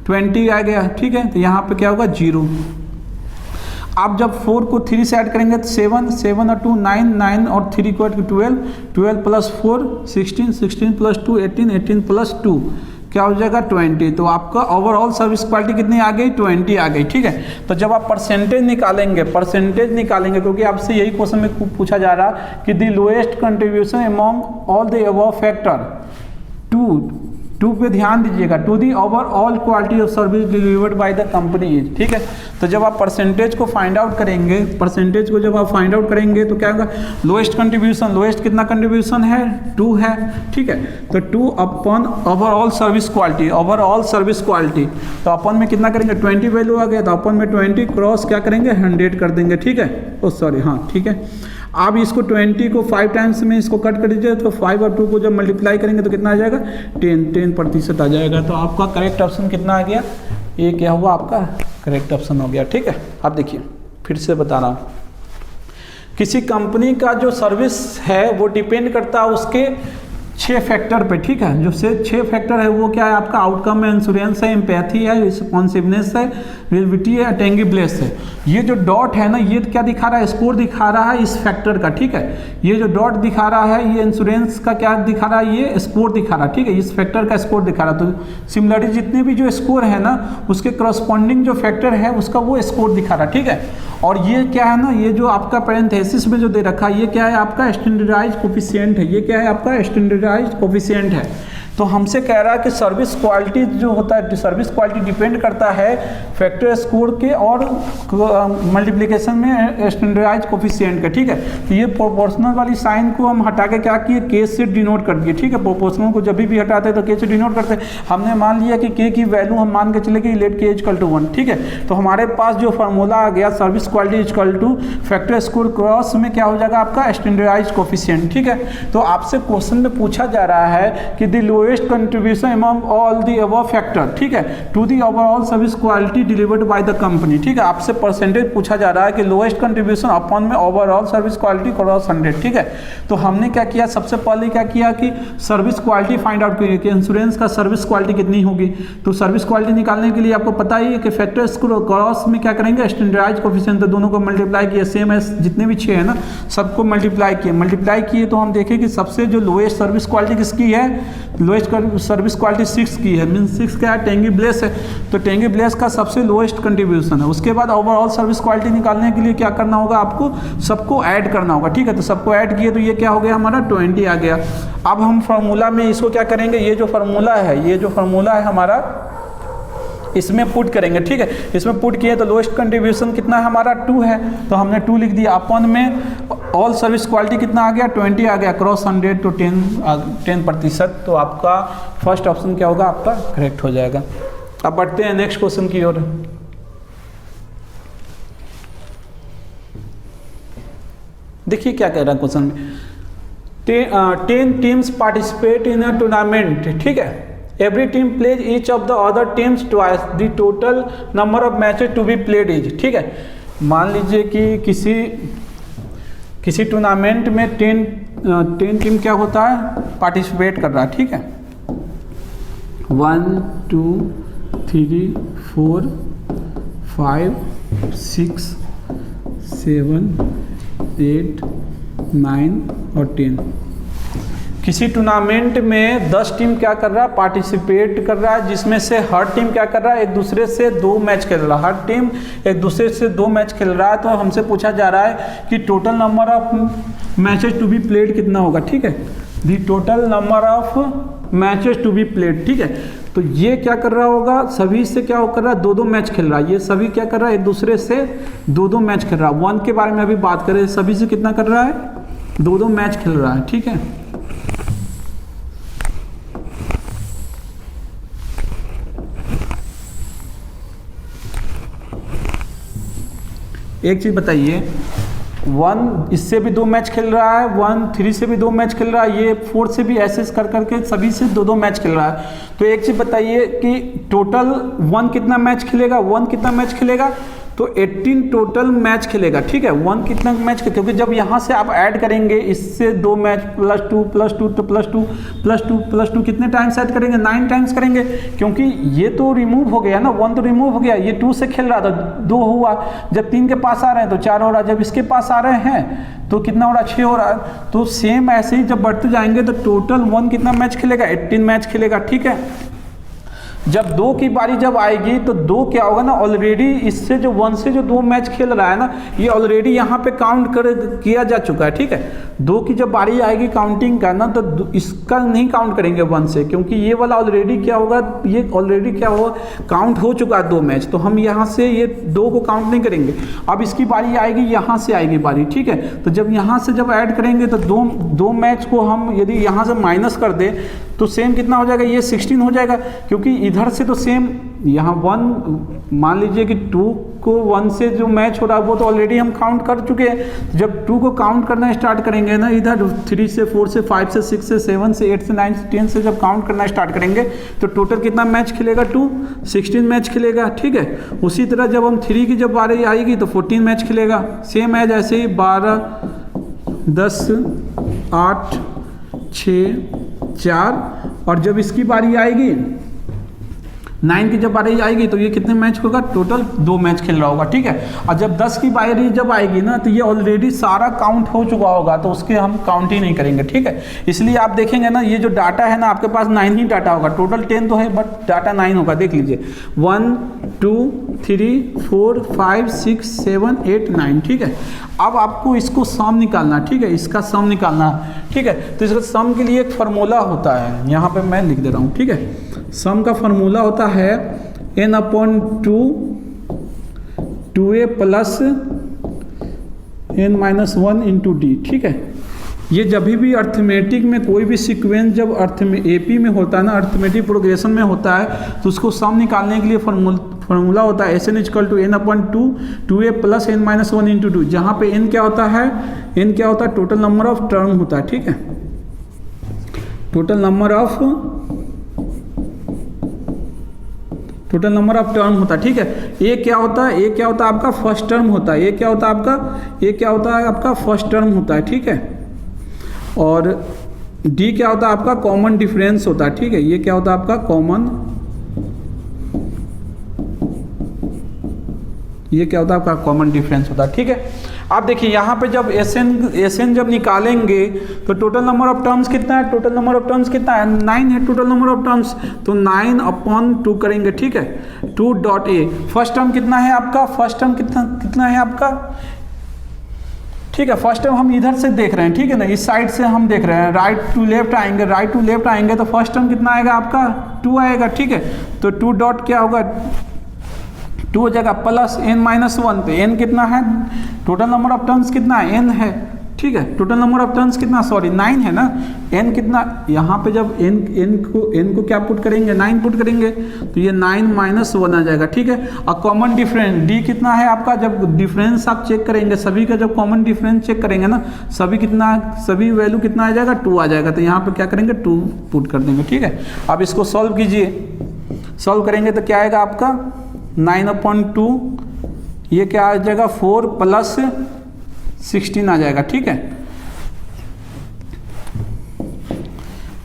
20 आ गया, ठीक है। तो यहाँ पे क्या होगा 0। आप जब 4 को 3 से ऐड करेंगे तो 7 और 2 9 और 3 को 12 प्लस 4 16 प्लस 2 18 प्लस 2 क्या हो जाएगा 20। तो आपका ओवरऑल सर्विस क्वालिटी कितनी आ गई 20 आ गई, ठीक है। तो जब आप परसेंटेज निकालेंगे क्योंकि आपसे यही क्वेश्चन में पूछा जा रहा कि the lowest contribution among all the above factor 2 पे ध्यान दीजिएगा, to the overall quality of service delivered by the company is, ठीक है। तो जब आप परसेंटेज को फाइंड आउट करेंगे, परसेंटेज को जब आप फाइंड आउट करेंगे तो क्या होगा, लोएस्ट कंट्रीब्यूशन, लोएस्ट कितना कंट्रीब्यूशन है, 2 है, ठीक है। तो 2 upon overall service quality, overall service quality, तो अपन में कितना करेंगे, 20 वैल्यू आ गया, तो अपन में 20 क्रॉस क्या करेंगे, 100 कर देंगे, ठीक है। ओ सॉरी, हाँ ठीक है। आप इसको 20 को 5 टाइम्स में इसको कट कर दीजिए, तो 5 और 2 को जब मल्टीप्लाई करेंगे तो कितना आ जाएगा, 10% आ जाएगा। तो आपका करेक्ट ऑप्शन कितना आ गया, ये क्या हुआ, आपका करेक्ट ऑप्शन हो गया, ठीक है। अब देखिए फिर से बता रहा हूँ, किसी कंपनी का जो सर्विस है वो डिपेंड करता है उसके 6 फैक्टर पे, ठीक है। जो से 6 फैक्टर है वो क्या है, आपका आउटकम है, इंश्योरेंस है, एम्पैथी है, रिस्पॉन्सिवनेस है, रिलेबिलिटी है, अटेंगिबलेस है। ये जो डॉट है ना, ये क्या दिखा रहा है, स्कोर दिखा रहा है इस फैक्टर का, ठीक है। ये जो डॉट दिखा रहा है, ये इंश्योरेंस का क्या दिखा रहा है, ये स्कोर दिखा रहा है, ठीक है, इस फैक्टर का स्कोर दिखा रहा है। तो सिमिलरिटी जितने भी जो स्कोर है ना, उसके करस्पॉन्डिंग जो फैक्टर है उसका वो स्कोर दिखा रहा है, ठीक है। और ये क्या है ना, ये जो आपका पैरेंथेसिस में जो दे रखा है, ये क्या है, आपका स्टैंडर्डाइज्ड कोफिशिएंट है, ये क्या है, आपका स्टैंडर्डाइज्ड कोफिशिएंट है। तो हमसे कह रहा है कि सर्विस क्वालिटी जो होता है, सर्विस क्वालिटी डिपेंड करता है फैक्टर स्कोर के और मल्टीप्लिकेशन में स्टैंडर्डाइज्ड कोफिशिएंट के, ठीक है। तो ये प्रोपोर्शनल वाली साइन को हम हटा के क्या किए, के से डिनोट कर दिए, ठीक है। प्रोपोर्शनल को जब भी हटाते हैं तो के से डिनोट करते हैं। हमने मान लिया कि के की वैल्यू हम मान के चले कि लेट के इक्वल टू 1, ठीक है। तो हमारे पास जो फार्मूला आ गया, service quality equal two factor score cross में क्या हो जाएगा, आपका स्टैंडर्डाइज्ड कोफिशिएंट, ठीक है। तो आपसे क्वेश्चन में पूछा जा रहा है कि the lowest contribution among all the above factor, ठीक है, to the overall service quality delivered by the company, ठीक है। आपसे परसेंटेज पूछा जा रहा है कि लोएस्ट कंट्रीब्यूशन अपॉन में ओवरऑल सर्विस क्वालिटी क्रॉस 100, ठीक है। तो हमने क्या किया, सबसे पहले क्या किया कि सर्विस क्वालिटी फाइंड आउट की कि इंश्योरेंस का सर्विस क्वालिटी कितनी होगी। तो सर्विस क्वालिटी निकालने के लिए आपको पता ही है कि फैक्टर क्रॉस में क्या करेंगे, स्टैंडर्डाइज्ड कोफिशिएंट, तो दोनों को मल्टीप्लाई किया, सेम एस जितने भी 6 है ना, सबको मल्टीप्लाई किए तो हम देखें कि सबसे जो लोएस्ट सर्विस क्वालिटी किसकी है, लोएस्ट सर्विस क्वालिटी 6 की है, मीन 6 क्या है, टेंगिब्लेस है। तो टेंगिब्लेस का सबसे लोएस्ट कंट्रीब्यूशन है। उसके बाद ओवरऑल सर्विस क्वालिटी निकालने के लिए क्या करना होगा, आपको सबको ऐड करना होगा, ठीक है। तो सबको ऐड किए तो ये क्या हो गया, हमारा 20 आ गया। अब हम फार्मूला में इसको क्या करेंगे, ये जो फार्मूला है हमारा, इसमें पुट करेंगे, ठीक है। इसमें पुट किए तो लोएस्ट कंट्रीब्यूशन कितना है हमारा, 2 है, तो हमने 2 लिख दिया। अपन में ऑल सर्विस क्वालिटी कितना आ गया, 20 आ गया, क्रॉस 100 तो 10%। तो आपका फर्स्ट ऑप्शन क्या होगा, आपका करेक्ट हो जाएगा। अब बढ़ते हैं नेक्स्ट क्वेश्चन की ओर। देखिए क्या कह रहा है क्वेश्चन में, 10 teams participate in a tournament, ठीक है। Every team plays each of the other teams twice. The total number of matches to be played is, ठीक है। मान लीजिए कि किसी टूर्नामेंट में 10 टीम क्या होता है, पार्टिसिपेट कर रहा है, ठीक है। 1 2 3 4 5 6 7 8 9 और 10। किसी टूर्नामेंट में 10 टीम क्या कर रहा है, पार्टिसिपेट कर रहा है, जिसमें से हर टीम क्या कर रहा है, एक दूसरे से 2 मैच खेल रहा है, हर टीम एक दूसरे से 2 मैच खेल रहा है। तो हमसे पूछा जा रहा है कि total number of matches to be played कितना होगा, ठीक है। The total number of matches to be played, ठीक है। तो ये क्या कर रहा होगा, सभी से क्या कर रहा है, 2-2 मैच खेल रहा है। ये सभी क्या कर रहा है, एक दूसरे से 2-2 मैच खेल रहा है। 1 के बारे में अभी बात करें, सभी से कितना कर रहा है, 2-2 मैच खेल रहा है, ठीक है। एक चीज बताइए, 1 इससे भी 2 मैच खेल रहा है, 1 3 से भी 2 मैच खेल रहा है, ये 4 से भी ऐसे कर करके सभी से 2-2 मैच खेल रहा है। तो एक चीज बताइए कि टोटल 1 कितना मैच खेलेगा, 1 कितना मैच खेलेगा, तो 18 टोटल मैच खेलेगा, ठीक है। 1 कितना मैच, क्योंकि जब यहाँ से आप ऐड करेंगे, इससे 2 मैच +2 +2 तो +2 +2 +2 कितने टाइम्स ऐड करेंगे, 9 टाइम्स करेंगे, क्योंकि ये तो रिमूव हो गया ना, 1 तो रिमूव हो गया, ये 2 से खेल रहा था, 2 हुआ, जब 3 के पास आ रहे हैं तो 4 हो रहा है, जब इसके पास आ रहे हैं तो कितना हो रहा है, 6 हो रहा है। तो सेम ऐसे ही जब बढ़ते जाएंगे तो टोटल 1 कितना मैच खेलेगा, 18 मैच खेलेगा, ठीक है। जब 2 की बारी जब आएगी तो 2 क्या होगा ना, ऑलरेडी इससे जो 1 से जो 2 मैच खेल रहा है ना, ये ऑलरेडी यहाँ पे काउंट किया जा चुका है, ठीक है। 2 की जब बारी आएगी काउंटिंग का ना, तो इसका नहीं काउंट करेंगे 1 से, क्योंकि ये वाला ऑलरेडी क्या होगा, ये ऑलरेडी क्या होगा, काउंट हो चुका है 2 मैच, तो हम यहाँ से ये 2 को काउंट नहीं करेंगे। अब इसकी बारी आएगी, यहाँ से आएगी बारी, ठीक है। तो जब यहाँ से जब ऐड करेंगे तो दो मैच को हम यदि यहाँ से माइनस कर दे तो सेम कितना हो जाएगा, ये 16 हो जाएगा, क्योंकि इधर से तो सेम यहाँ 1 मान लीजिए कि 2 को 1 से जो मैच हो रहा है वो तो ऑलरेडी हम काउंट कर चुके हैं। जब 2 को काउंट करना स्टार्ट करेंगे ना, इधर 3 से 4 से 5 से 6 से 7 से 8 से 9 से 10 से जब काउंट करना स्टार्ट करेंगे तो टोटल कितना मैच खेलेगा, 2 16 मैच खेलेगा, ठीक है। उसी तरह जब हम 3 की जब बारी आएगी तो 14 मैच खेलेगा, सेम है जैसे ही 12 10 8 6 4, और जब इसकी बारी आएगी 9 की जब बारी आएगी तो ये कितने मैच होगा, टोटल 2 मैच खेल रहा होगा, ठीक है। और जब 10 की बारी जब आएगी ना तो ये ऑलरेडी सारा काउंट हो चुका होगा, तो उसके हम काउंट ही नहीं करेंगे, ठीक है। इसलिए आप देखेंगे ना, ये जो डाटा है ना आपके पास 9 ही डाटा होगा, टोटल 10 तो है बट डाटा 9 होगा, देख लीजिए 1 2 3 4 5 6 7 8 9, ठीक है। अब आपको इसको सम निकालना, ठीक है, इसका सम निकालना, ठीक है। तो इसका सम के लिए एक फार्मूला होता है, यहाँ पे मैं लिख दे रहा हूँ, ठीक है। सम का फार्मूला होता है n/2 2a plus n-1 into D, ठीक है। ये जब भी अर्थमेटिक में कोई भी सीक्वेंस जब एपी में होता है ना, अर्थमेटिक प्रोग्रेशन में होता है, तो उसको सम निकालने के लिए फार्मूला होता है SN = n/2 2a plus n-1 into 2, जहाँ पे n क्या होता है, n क्या होता है, टोटल नंबर ऑफ टर्म होता है, ठीक है। टोटल नंबर ऑफ टर्म होता है, ठीक है। ए क्या होता है, ए क्या होता है आपका फर्स्ट टर्म होता है, ए क्या होता है आपका फर्स्ट टर्म होता है, ठीक है। और डी क्या होता है आपका कॉमन डिफरेंस होता है, ठीक है। ये क्या होता है आपका कॉमन, ये क्या होता है आपका कॉमन डिफरेंस होता है, ठीक है। आप देखिए यहाँ पे जब एसएन जब निकालेंगे तो टोटल नंबर ऑफ टर्म्स कितना है, टोटल नंबर ऑफ टर्म्स कितना है, 9 है टोटल नंबर ऑफ टर्म्स, तो 9/2 करेंगे, ठीक है। 2.a फर्स्ट टर्म कितना है आपका, फर्स्ट टर्म कितना है आपका, ठीक है। फर्स्ट टर्म हम इधर से देख रहे हैं, ठीक है ना, इस साइड से हम देख रहे हैं, राइट टू लेफ्ट आएंगे तो फर्स्ट टर्म कितना आएगा आपका 2 आएगा, ठीक है। तो 2 डॉट क्या होगा 2 हो जाएगा प्लस n-1 पे n कितना है, टोटल नंबर ऑफ टर्म्स कितना है, n है, ठीक है। टोटल नंबर ऑफ टर्म्स कितना, सॉरी 9 है ना, n कितना, यहाँ पे जब n को क्या पुट करेंगे, 9 पुट करेंगे, तो ये 9-1 आ जाएगा, ठीक है। और कॉमन डिफरेंस d कितना है आपका, जब डिफरेंस आप चेक करेंगे सभी का, जब कॉमन डिफरेंस चेक करेंगे ना, सभी वैल्यू कितना आ जाएगा, 2 आ जाएगा, तो यहाँ पे क्या करेंगे 2 पुट कर देंगे, ठीक है। अब इसको सॉल्व कीजिए, सॉल्व करेंगे तो क्या आएगा आपका 9/2, ये क्या आ जाएगा 4 प्लस 16 आ जाएगा, ठीक है।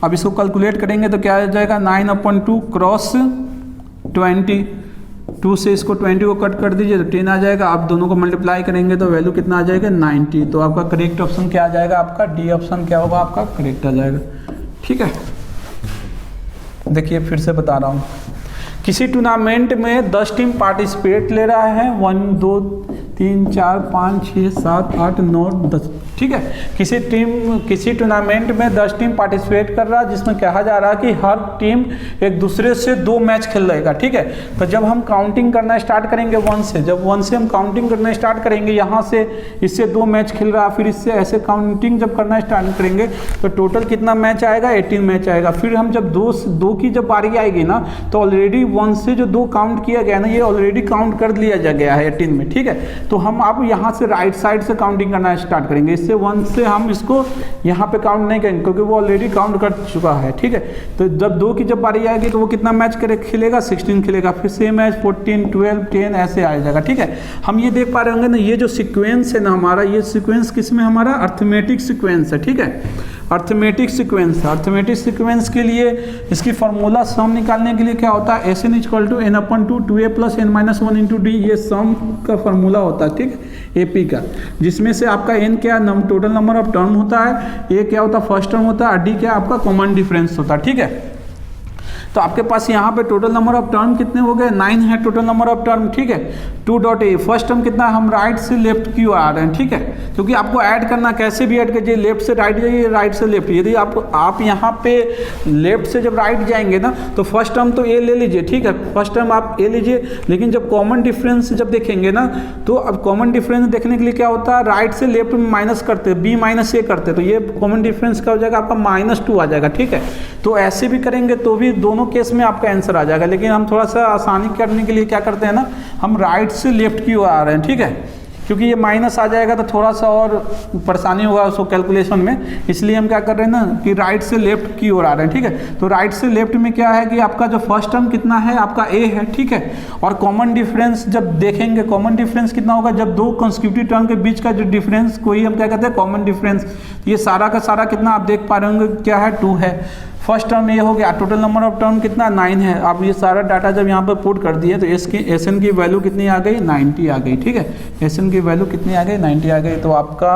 अब इसको कैलकुलेट करेंगे तो क्या आ जाएगा 9/2 क्रॉस 20, 2 से इसको 20 को कट कर दीजिए तो 10 आ जाएगा। आप दोनों को मल्टीप्लाई करेंगे तो वैल्यू कितना आ जाएगा 90, तो आपका करेक्ट ऑप्शन क्या आ जाएगा, आपका डी ऑप्शन क्या होगा, आपका करेक्ट आ जाएगा, ठीक है। देखिए फिर से बता रहा हूँ, किसी टूर्नामेंट में 10 टीम पार्टिसिपेट ले रहा है, 1 2 3 4 5 6 7 8 9 10, ठीक है। किसी टूर्नामेंट में 10 टीम पार्टिसिपेट कर रहा है, जिसमें कहा जा रहा है कि हर टीम एक दूसरे से 2 मैच खेल रहेगा, ठीक है। तो जब हम काउंटिंग करना स्टार्ट करेंगे 1 से, जब 1 से हम काउंटिंग करना स्टार्ट करेंगे, यहाँ से इससे 2 मैच खेल रहा है, फिर इससे ऐसे काउंटिंग जब करना स्टार्ट करेंगे तो टोटल कितना मैच आएगा 18 मैच आएगा। फिर हम जब 2 की जब बारी आएगी ना, तो ऑलरेडी 1 से जो 2 काउंट किया गया ना, ये ऑलरेडी काउंट कर लिया गया है 18 में, ठीक है। तो हम अब यहाँ से राइट साइड से काउंटिंग करना स्टार्ट करेंगे, इससे 1 से हम इसको यहाँ पे काउंट नहीं करेंगे क्योंकि वो ऑलरेडी काउंट कर चुका है, ठीक है। तो जब 2 की जब बारी आएगी तो वो कितना मैच खेलेगा 16 खेलेगा, फिर से मैच 14 12 10 ऐसे आ जाएगा, ठीक है। हम ये देख पा रहे होंगे ना, ये जो सीक्वेंस है ना हमारा, ये सीक्वेंस किसमें हमारा अर्थमेटिक सीक्वेंस है, ठीक है। अर्थमेटिक सीक्वेंस के लिए इसकी फार्मूला सम निकालने के लिए क्या होता है, SN = n/2 2a plus n-1 into D, ये सम का फार्मूला होता है, ठीक है, एपी का, जिसमें से आपका n क्या टोटल नंबर ऑफ टर्म होता है, ए क्या होता है फर्स्ट टर्म होता है, डी क्या आपका कॉमन डिफरेंस होता है, ठीक है। तो तो आपके पास यहाँ पे टोटल नंबर ऑफ टर्म कितने हो गए, 9 है टोटल नंबर ऑफ टर्म, ठीक है। 2.a फर्स्ट टर्म कितना, हम राइट से लेफ्ट क्यों आ रहे हैं, ठीक है, क्योंकि आपको ऐड करना, कैसे भी ऐड कीजिए, लेफ्ट से राइट जाइए, राइट से लेफ्ट। यदि आप यहाँ पे लेफ्ट से जब राइट जाएंगे ना तो फर्स्ट टर्म तो ए ले लीजिए, ठीक है, फर्स्ट टर्म आप ए लीजिए, लेकिन जब कॉमन डिफरेंस जब देखेंगे ना तो अब कॉमन डिफरेंस देखने के लिए क्या होता है, राइट से लेफ्ट में माइनस करते, बी माइनस ए करते, तो ये कॉमन डिफरेंस क्या हो जाएगा आपका -2 आ जाएगा, ठीक है। तो ऐसे भी करेंगे तो भी दोनों केस में आपका आंसर आ जाएगा, लेकिन हम थोड़ा सा आसानी करने के लिए क्या करते हैं ना, हम राइट से लेफ्ट की ओर आ रहे हैं, ठीक है, क्योंकि ये माइनस आ जाएगा तो थोड़ा सा और परेशानी होगा उसको कैलकुलेशन में, इसलिए हम क्या कर रहे हैं ना कि राइट से लेफ्ट की ओर आ रहे हैं, ठीक है। तो राइट से लेफ्ट में क्या है कि आपका जो फर्स्ट टर्म कितना है, आपका ए है, ठीक है, और कॉमन डिफरेंस जब देखेंगे, कॉमन डिफरेंस कितना होगा, जब दो कंसेक्यूटिव टर्म के बीच का जो डिफरेंस को ही हम क्या कहते हैं कॉमन डिफरेंस। ये सारा का सारा कितना आप देख पा रहे होंगे क्या है, 2 है। फर्स्ट टर्म ये हो गया, टोटल नंबर ऑफ टर्म कितना 9 है। आप ये सारा डाटा जब यहाँ पर पुट कर दिए तो एस एन की वैल्यू कितनी आ गई, 90 आ गई, ठीक है, एस एन की वैल्यू कितनी आ गई, 90 आ गई। तो आपका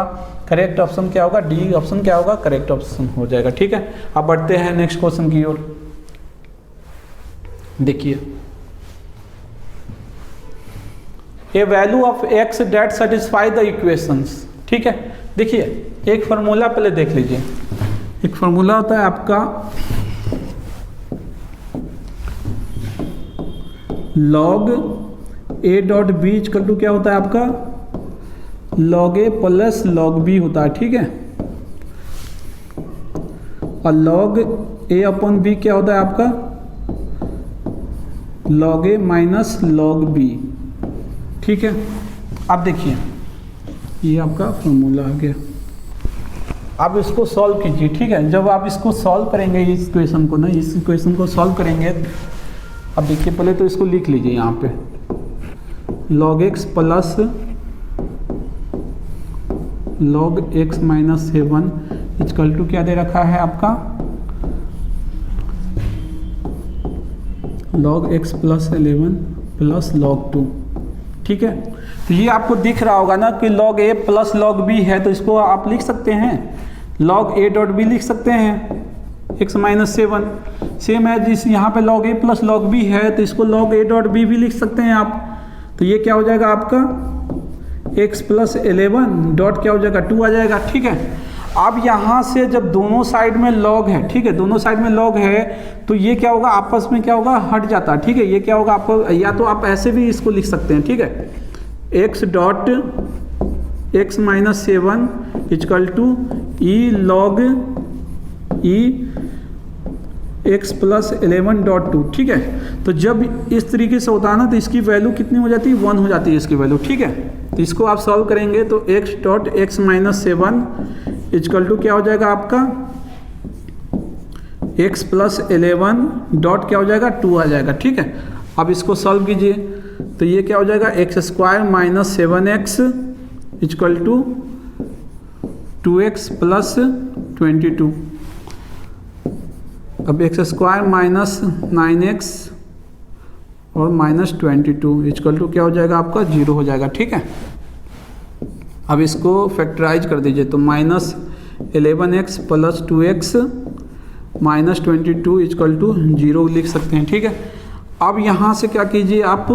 करेक्ट ऑप्शन क्या होगा, डी ऑप्शन क्या होगा, करेक्ट ऑप्शन हो जाएगा, ठीक है। अब बढ़ते हैं नेक्स्ट क्वेश्चन की ओर। देखिए, a value of x that satisfy the equations, ठीक है। देखिए एक फार्मूला पहले देख लीजिए, एक फार्मूला होता है आपका log a dot b equal to क्या होता है आपका, log a plus log b होता है, ठीक है, और log a अपॉन b क्या होता है आपका, log a minus log b, ठीक है। अब देखिए ये आपका फॉर्मूला आ गया, आप इसको सॉल्व कीजिए, ठीक है। जब आप इसको सॉल्व करेंगे इस इक्वेशन को ना, इस इक्वेशन को सॉल्व करेंगे, अब देखिए पहले तो इसको लिख लीजिए यहाँ पे, log x plus log x minus 7 equal to क्या दे रखा है आपका, log x plus 11 plus log 2, ठीक है। तो ये आपको दिख रहा होगा ना कि log a plus log b है, तो इसको आप लिख सकते हैं log a डॉट b लिख सकते हैं, x माइनस 7 सेम है जिस यहाँ पे log a plus log b है, तो इसको log a डॉट b भी लिख सकते हैं आप। तो ये क्या हो जाएगा आपका x प्लस 11 डॉट क्या हो जाएगा 2 आ जाएगा, ठीक है। अब यहाँ से जब दोनों साइड में log है, ठीक है, दोनों साइड में log है, तो ये क्या होगा आपस में क्या होगा, हट जाता है, ठीक है। ये क्या होगा आपको, या तो आप ऐसे भी इसको लिख सकते हैं, ठीक है, x dot x minus 7 equal to e log e x plus 11 dot 2, ठीक है। तो जब इस तरीके से होता है ना तो इसकी वैल्यू कितनी हो जाती है, 1 हो जाती है इसकी वैल्यू, ठीक है। तो इसको आप सॉल्व करेंगे तो x dot x minus 7 equal to क्या हो जाएगा आपका x प्लस 11 डॉट क्या हो जाएगा 2 आ जाएगा, ठीक है। अब इसको सॉल्व कीजिए तो ये क्या हो जाएगा x square minus 7x equal to 2x plus 22। अब एक्स स्क्वायर माइनस 9x और माइनस 22 इक्वल टू क्या हो जाएगा आपका 0 हो जाएगा, ठीक है। अब इसको फैक्टराइज कर दीजिए तो minus 11x plus 2x minus 22 equal to 0 लिख सकते हैं, ठीक है। अब यहाँ से क्या कीजिए आप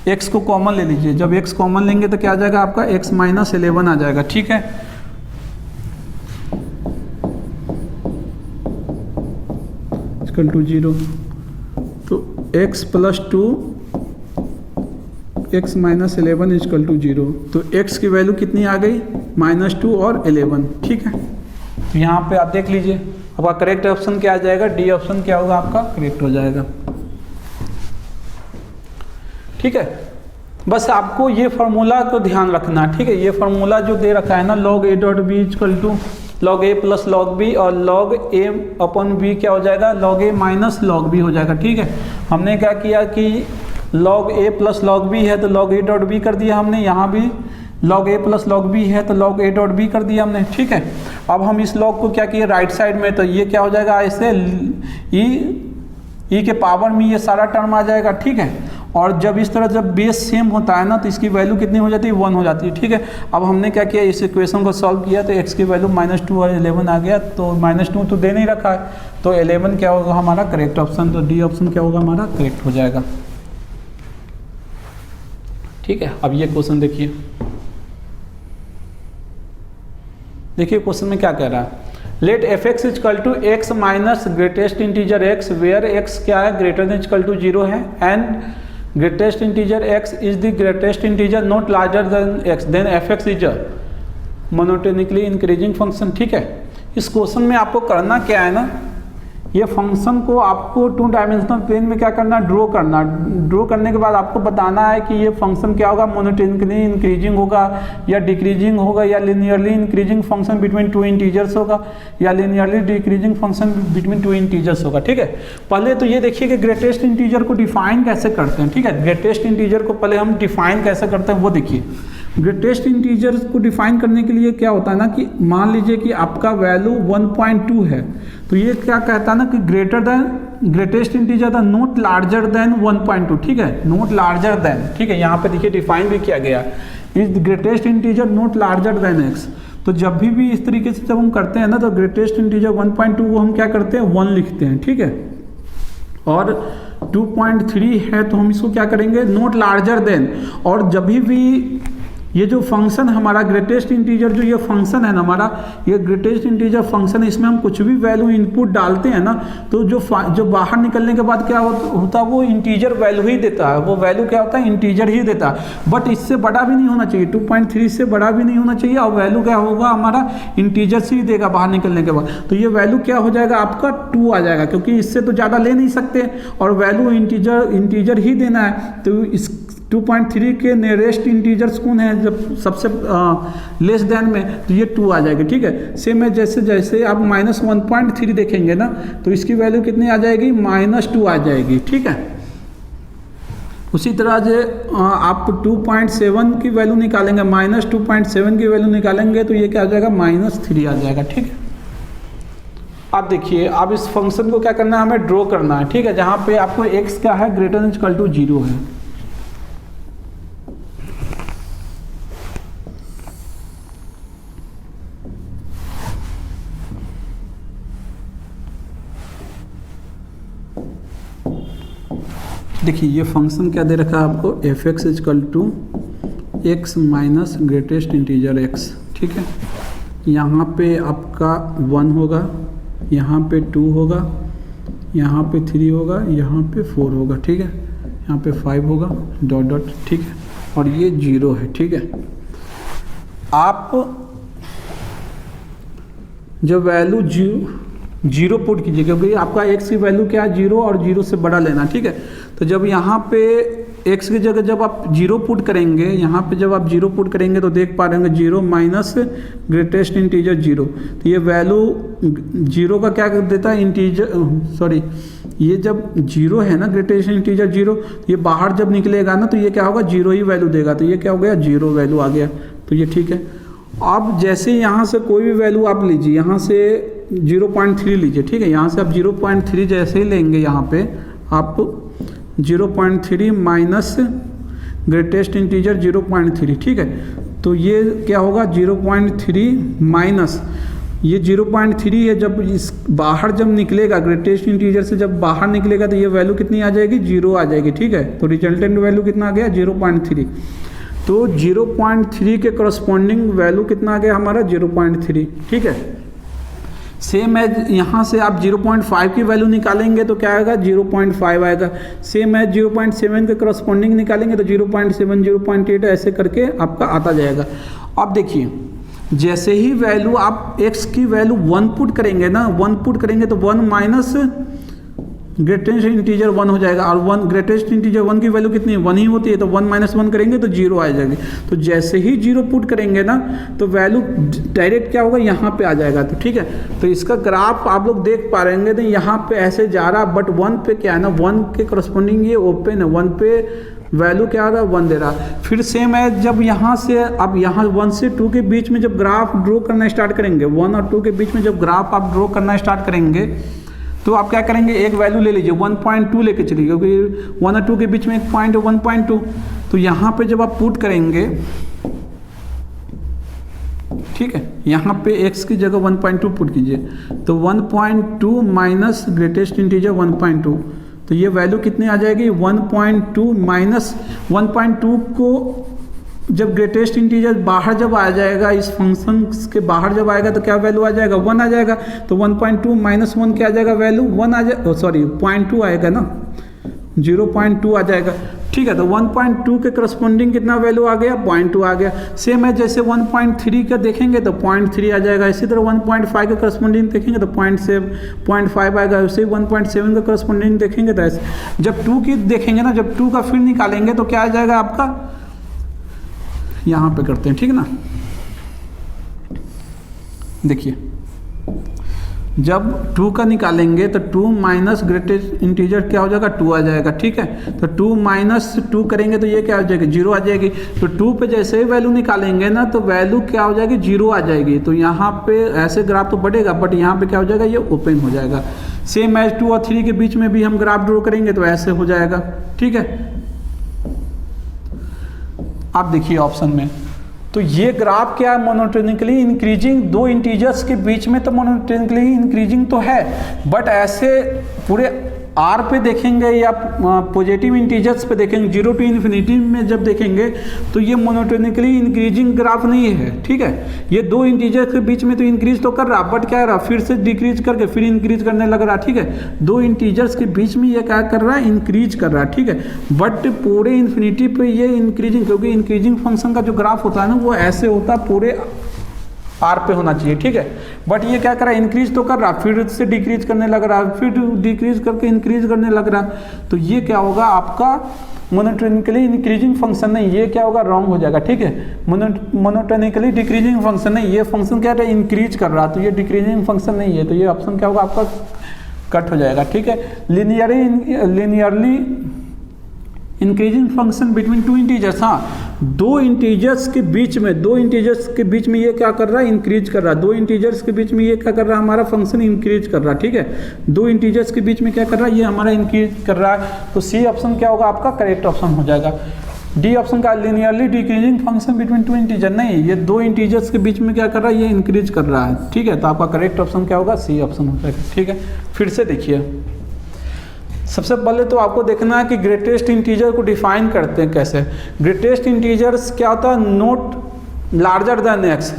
x को कॉमन ले लीजिए, जब x कॉमन लेंगे तो क्या आ जाएगा आपका x माइनस 11 आ जाएगा, ठीक है। इक्वल टू 0 तो x plus 2 x minus 11 equal to 0, तो x की वैल्यू कितनी आ गई -2 और 11, ठीक है। तो यहाँ पे आप देख लीजिए आपका करेक्ट ऑप्शन क्या आ जाएगा, डी ऑप्शन क्या होगा आपका करेक्ट हो जाएगा, ठीक है। बस आपको ये फार्मूला को ध्यान रखना, ठीक है। ये फार्मूला जो दे रखा है ना log a dot b equal to log a plus log b और log a अपॉन b क्या हो जाएगा log a minus log b हो जाएगा, ठीक है। हमने क्या किया कि log a plus log b है तो log a डॉट b कर दिया हमने, यहाँ भी log a plus log b है तो log a डॉट b कर दिया हमने, ठीक है। अब हम इस log को क्या किए राइट साइड में, तो ये क्या हो जाएगा ऐसे e के पावर में ये सारा टर्म आ जाएगा, ठीक है। और जब इस तरह जब बेस सेम होता है ना तो इसकी वैल्यू कितनी हो जाती है, 1 हो जाती है। ठीक है, अब हमने क्या किया, इस इक्वेशन को सॉल्व किया तो x की वैल्यू -2 और 11 आ गया। तो -2 तो दे नहीं रखा है, तो 11 क्या होगा हमारा करेक्ट ऑप्शन, तो डी ऑप्शन क्या होगा हमारा करेक्ट हो जाएगा। ठीक है, अब ये क्वेश्चन देखिए, क्वेश्चन में क्या कह रहा है, let f x equal to x minus greatest integer x where x क्या है ग्रेटर देन इजकल टू 0 है, and greatest integer x is the greatest integer not larger than x, then fx is a monotonically increasing function। ठीक है, इस question में आपको करना क्या है ना, ये फंक्शन को आपको 2 डायमेंशनल प्लेन में क्या करना, ड्रॉ करना। ड्रॉ करने के बाद आपको बताना है कि ये फंक्शन क्या होगा, मोनोटोनिकली इंक्रीजिंग होगा या डिक्रीजिंग होगा या linearly increasing function between 2 integers होगा या linearly decreasing function between 2 integers होगा। ठीक है, पहले तो ये देखिए कि ग्रेटेस्ट इंटीजर को डिफाइन कैसे करते हैं। ठीक है, ग्रेटेस्ट इंटीजर को पहले हम डिफाइन कैसे करते हैं वो देखिए। ग्रेटेस्ट इंटीजर को डिफाइन करने के लिए क्या होता है ना कि मान लीजिए कि आपका वैल्यू 1.2 है, तो ये क्या कहता है ना कि greater than greatest integer the not larger than 1.2। ठीक है, नॉट लार्जर देन, ठीक है, यहाँ पे देखिए डिफाइन भी किया गया, is greatest integer not larger than x. तो जब भी इस तरीके से जब हम करते हैं ना तो ग्रेटेस्ट इंटीजर 1.2 को हम क्या करते हैं 1 लिखते हैं। ठीक है, और 2.3 है तो हम इसको क्या करेंगे नॉट लार्जर देन, और जब भी ये जो फंक्शन हमारा ग्रेटेस्ट इंटीजर जो ये फंक्शन है ना हमारा, ये ग्रेटेस्ट इंटीजर फंक्शन है, इसमें हम कुछ भी वैल्यू इनपुट डालते हैं ना तो जो बाहर निकलने के बाद क्या होता है वो इंटीजर वैल्यू ही देता है, वो वैल्यू क्या होता है इंटीजर ही देता है। बट इससे बड़ा भी नहीं होना चाहिए, 2.3 से बड़ा भी नहीं होना चाहिए, और वैल्यू क्या होगा हमारा इंटीजर से ही देगा बाहर निकलने के बाद। तो ये वैल्यू क्या हो जाएगा आपका 2 आ जाएगा, क्योंकि इससे तो ज़्यादा ले नहीं सकते और वैल्यू इंटीजर ही देना है। तो इस 2.3 के नियरेस्ट इंटीजर्स कौन है जब सबसे लेस देन में, तो ये 2 आ जाएगी। ठीक है, सेम है जैसे आप -1.3 देखेंगे ना तो इसकी वैल्यू कितनी आ जाएगी -2 आ जाएगी। ठीक है, उसी तरह से आप 2.7 की वैल्यू निकालेंगे, -2.7 की वैल्यू निकालेंगे तो ये क्या आ जाएगा -3 आ जाएगा। ठीक है, अब देखिए अब इस फंक्शन को क्या करना है हमें ड्रॉ करना है। ठीक है, जहाँ पे आपको x क्या है ग्रेटर देन इक्वल टू 0 है। देखिए ये फंक्शन क्या दे रखा है आपको, f x equal to x minus greatest integer x. ठीक है, यहाँ पे आपका 1 होगा, यहाँ पे 2 होगा, यहाँ पे 3 होगा, यहाँ पे 4 होगा। ठीक है, यहाँ पे 5 होगा डॉट डॉट। ठीक है, और ये 0 है। ठीक है, आप जब वैल्यू 0 पुट कीजिए, क्योंकि आपका x की वैल्यू क्या है 0 और 0 से बड़ा लेना। ठीक है, तो जब यहाँ पे x की जगह जब आप 0 पुट करेंगे, यहाँ पे जब आप 0 पुट करेंगे तो देख पा रहे होंगे 0 माइनस ग्रेटेस्ट इंटीजर 0, तो ये वैल्यू 0 का क्या देता है इंटीजर, सॉरी ये जब 0 है ना ग्रेटेस्ट इंटीजर 0, ये बाहर जब निकलेगा ना तो ये क्या होगा 0 ही वैल्यू देगा, तो ये क्या हो गया 0 वैल्यू आ गया। तो ये ठीक है, अब जैसे यहाँ से कोई भी वैल्यू आप लीजिए, यहाँ से 0.3 लीजिए। ठीक है, यहाँ से आप 0.3 जैसे ही लेंगे, यहाँ पे आप 0.3 माइनस ग्रेटेस्ट इंटीजर 0.3। ठीक है, तो ये क्या होगा 0.3 माइनस ये 0.3 है, जब इस बाहर जब निकलेगा ग्रेटेस्ट इंटीजर से जब बाहर निकलेगा तो ये वैल्यू कितनी आ जाएगी 0 आ जाएगी। ठीक है, तो रिजल्टेंट वैल्यू कितना आ गया 0.3। तो 0.3 के करस्पॉन्डिंग वैल्यू कितना आ गया हमारा 0.3। ठीक है, सेम है यहाँ से आप 0.5 की वैल्यू निकालेंगे तो क्या आएगा 0.5 आएगा। सेम है 0.7 के करस्पॉन्डिंग निकालेंगे तो 0.7 0.8 ऐसे करके आपका आता जाएगा। अब देखिए जैसे ही वैल्यू आप x की वैल्यू 1 पुट करेंगे ना, 1 पुट करेंगे तो 1 माइनस ग्रेटेस्ट इंटीजर 1 हो जाएगा, और 1 ग्रेटेस्ट इंटीजर 1 की वैल्यू कितनी 1 ही होती है, तो 1 माइनस 1 करेंगे तो 0 आ जाएगी। तो जैसे ही 0 पुट करेंगे ना तो वैल्यू डायरेक्ट क्या होगा यहाँ पे आ जाएगा। तो ठीक है, तो इसका ग्राफ आप लोग देख पा रहे होंगे, तो यहाँ पे ऐसे जा रहा, बट 1 पे क्या है ना 1 के करस्पॉन्डिंग ये ओपन है, 1 पे वैल्यू क्या आ रहा है 1 दे रहा। फिर सेम है जब यहाँ से अब यहाँ 1 से 2 के बीच में जब ग्राफ ड्रॉ करना स्टार्ट करेंगे, 1 और 2 के बीच में जब ग्राफ आप ड्रॉ करना स्टार्ट करेंगे तो आप क्या करेंगे, एक वैल्यू ले लीजिए 1.2 लेके चलिए, क्योंकि 1 और 2 के बीच में एक पॉइंट है 1.2। तो यहाँ पे जब आप पुट करेंगे, ठीक है, यहाँ पे x की जगह 1.2 पुट कीजिए, तो 1.2 माइनस ग्रेटेस्ट इंटीजर 1.2, तो ये वैल्यू कितनी आ जाएगी, 1.2 माइनस 1.2 को जब ग्रेटेस्ट इंटीजर बाहर जब आ जाएगा, इस फंक्शन के बाहर जब आएगा तो क्या वैल्यू आ जाएगा, 1 आ जाएगा। तो 1.2 माइनस 1 क्या आ जाएगा, वैल्यू 1 आ जाएगा, सॉरी 0.2 आएगा ना, 0.2 आ जाएगा। ठीक है, तो 1.2 के करस्पॉन्डिंग कितना वैल्यू आ गया, 0.2 आ गया। सेम है जैसे 1.3 का देखेंगे तो 0.3 आ जाएगा, इसी तरह 1.5 का करस्पॉन्डिंग देखेंगे तो 0.5 आएगा, उसे 1.7 का करस्पॉन्डिंग देखेंगे तो ऐसे। जब 2 की देखेंगे ना, जब 2 का फिर निकालेंगे तो क्या आ जाएगा आपका, यहाँ पे करते हैं, ठीक है ना। देखिए जब 2 का निकालेंगे तो 2 माइनस ग्रेटेस्ट इंटीजर क्या हो जाएगा, 2 आ जाएगा। ठीक है, तो 2 माइनस 2 करेंगे तो ये क्या हो जाएगी, 0 आ जाएगी। तो 2 पे जैसे ही वैल्यू निकालेंगे ना तो वैल्यू क्या हो जाएगी, 0 आ जाएगी। तो यहाँ पे ऐसे ग्राफ तो बढ़ेगा, बट यहाँ पे क्या हो जाएगा, ये ओपन हो जाएगा। सेम एज 2 और 3 के बीच में भी हम ग्राफ ड्रॉ करेंगे तो ऐसे हो जाएगा। ठीक है, आप देखिए ऑप्शन में, तो ये ग्राफ क्या है, मोनोटोनिकली इंक्रीजिंग, दो इंटीजर्स के बीच में तो मोनोटोनिकली इंक्रीजिंग तो है, बट ऐसे पूरे आर पे देखेंगे या पॉजिटिव इंटीजर्स पे देखेंगे, 0 टू इन्फिनिटी में जब देखेंगे तो ये मोनोटोनिकली इंक्रीजिंग ग्राफ नहीं है। ठीक है, ये दो इंटीजर्स के बीच में तो इंक्रीज तो कर रहा, बट क्या रहा, फिर से डिक्रीज करके फिर इंक्रीज करने लग रहा। ठीक है, दो इंटीजर्स के बीच में ये क्या कर रहा है, इंक्रीज कर रहा है। ठीक है, बट पूरे इन्फिनिटी पे ये इंक्रीजिंग, क्योंकि इंक्रीजिंग फंक्शन का जो ग्राफ होता है ना वो ऐसे होता है, पूरे आर पे होना चाहिए। ठीक है, बट ये क्या कर रहा है, इंक्रीज तो कर रहा, फिर से डिक्रीज करने लग रहा, फिर डिक्रीज करके इंक्रीज करने लग रहा। तो ये क्या होगा, आपका मोनोटोनिकली इंक्रीजिंग फंक्शन नहीं, ये क्या होगा, रॉन्ग हो जाएगा। ठीक है, मोनोटोनिकली डिक्रीजिंग फंक्शन नहीं, ये फंक्शन क्या है, इंक्रीज कर रहा, तो ये डिक्रीजिंग फंक्शन नहीं है, तो ये ऑप्शन क्या होगा आपका, कट हो जाएगा। ठीक है, linearly increasing function between two integers, हाँ दो इंटीजर्स के बीच में ये क्या कर रहा है, इंक्रीज कर रहा है। दो इंटीजर्स के बीच में ये क्या कर रहा है, हमारा फंक्शन इंक्रीज कर रहा है। ठीक है, दो इंटीजर्स के बीच में क्या कर रहा है, ये हमारा इंक्रीज कर रहा है। तो सी ऑप्शन क्या होगा आपका, करेक्ट ऑप्शन हो जाएगा। डी ऑप्शन का linearly decreasing function between two integer, नहीं, ये दो इंटीजर्स के बीच में क्या कर रहा है, ये इंक्रीज कर रहा है। ठीक है, तो आपका करेक्ट ऑप्शन क्या होगा, सी ऑप्शन हो जाएगा। ठीक है, फिर से देखिए, सबसे पहले तो आपको देखना है कि ग्रेटेस्ट इंटीजर को डिफाइन करते हैं कैसे। ग्रेटेस्ट इंटीजर्स क्या होता है, note larger than x,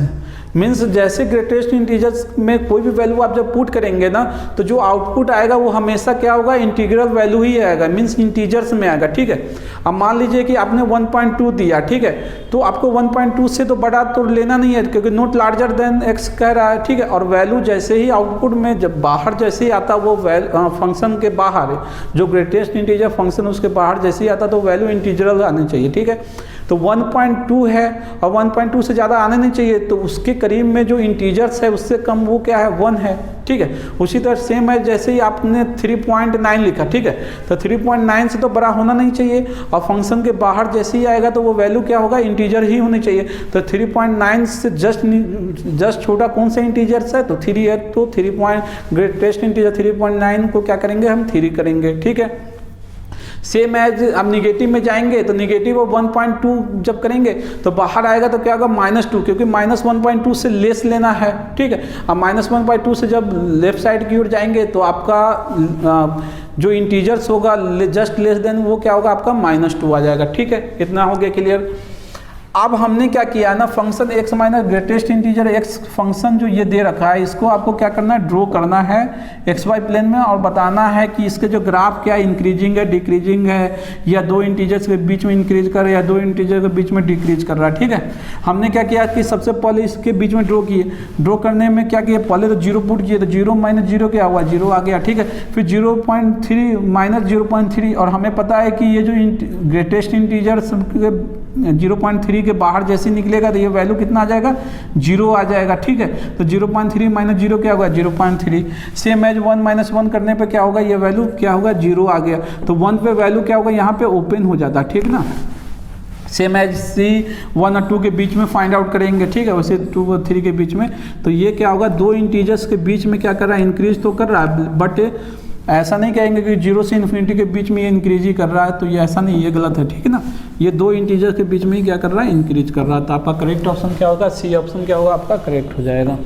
means जैसे ग्रेटेस्ट इंटीजर्स में कोई भी वैल्यू आप जब पुट करेंगे ना तो जो आउटपुट आएगा वो हमेशा क्या होगा, इंटीग्रल वैल्यू ही आएगा, मीन्स इंटीजर्स में आएगा। ठीक है, अब मान लीजिए कि आपने 1.2 दिया, ठीक है, तो आपको 1.2 से तो बड़ा तो लेना नहीं है, क्योंकि नोट लार्जर देन एक्स कह रहा है। ठीक है, और वैल्यू जैसे ही आउटपुट में जब बाहर जैसे ही आता वो फंक्शन के बाहर, जो ग्रेटेस्ट इंटीजर फंक्शन उसके बाहर जैसे ही आता तो वैल्यू इंटीजरल आनी चाहिए। ठीक है, तो 1.2 है और 1.2 से ज़्यादा आने नहीं चाहिए, तो उसके करीब में जो इंटीजर्स है उससे कम वो क्या है, 1 है। ठीक है, उसी तरह सेम है जैसे ही आपने 3.9 लिखा, ठीक है, तो 3.9 से तो बड़ा होना नहीं चाहिए, और फंक्शन के बाहर जैसे ही आएगा तो वो वैल्यू क्या होगा, इंटीजर ही होनी चाहिए। तो 3.9 से जस्ट छोटा कौन सा इंटीजर्स है, तो 3 है, तो ग्रेटेस्ट इंटीजर 3.9 को क्या करेंगे, हम 3 करेंगे। ठीक है, सेम एज अब निगेटिव में जाएंगे तो निगेटिव और 1.2 जब करेंगे तो बाहर आएगा तो क्या होगा, -2, क्योंकि -1.2 से लेस लेना है। ठीक है, अब -1.2 से जब लेफ्ट साइड की ओर जाएंगे तो आपका जो इंटीजर्स होगा जस्ट लेस देन वो क्या होगा आपका, -2 आ जाएगा। ठीक है, इतना हो गया क्लियर। अब हमने क्या किया ना, function x minus greatest integer x function जो ये दे रखा है, इसको आपको क्या करना है, ड्रॉ करना है xy प्लेन में, और बताना है कि इसके जो ग्राफ क्या इंक्रीजिंग है, डिक्रीजिंग है, या दो इंटीजर्स के बीच में इंक्रीज कर रहा है या दो इंटीजर के बीच में डिक्रीज कर रहा है। ठीक है, हमने क्या किया कि सबसे पहले इसके बीच में ड्रॉ किए, ड्रॉ करने में क्या किया, पहले तो 0 पुट किए, तो 0 - 0 क्या हुआ, 0 आ गया। ठीक है, फिर 0.3 - 0.3, और हमें पता है कि ये जो ग्रेटेस्ट इंटीजर 0.3 के बाहर जैसे निकलेगा तो ये वैल्यू कितना आ जाएगा, 0 आ जाएगा। ठीक है, तो 0.3 - 0 क्या होगा, 0.3। सेम एज 1 - 1 करने पे क्या होगा, ये वैल्यू क्या होगा, 0 आ गया। तो 1 पे वैल्यू क्या होगा, यहाँ पे ओपन हो जाता है। ठीक ना, सेम एज सी 1 और 2 के बीच में फाइंड आउट करेंगे, ठीक है, वैसे 2 और 3 के बीच में। तो ये क्या होगा, दो इंटीजर्स के बीच में क्या कर रहा है, इंक्रीज तो कर रहा है, बट ऐसा नहीं कहेंगे कि 0 से इन्फिनिटी के बीच में ये इंक्रीज ही कर रहा है, तो ये ऐसा नहीं, ये गलत है, ठीक है ना। ये दो इंटीजर के बीच में ही क्या कर रहा है, इंक्रीज कर रहा है। तो आपका करेक्ट ऑप्शन क्या होगा, सी ऑप्शन क्या होगा आपका करेक्ट हो जाएगा।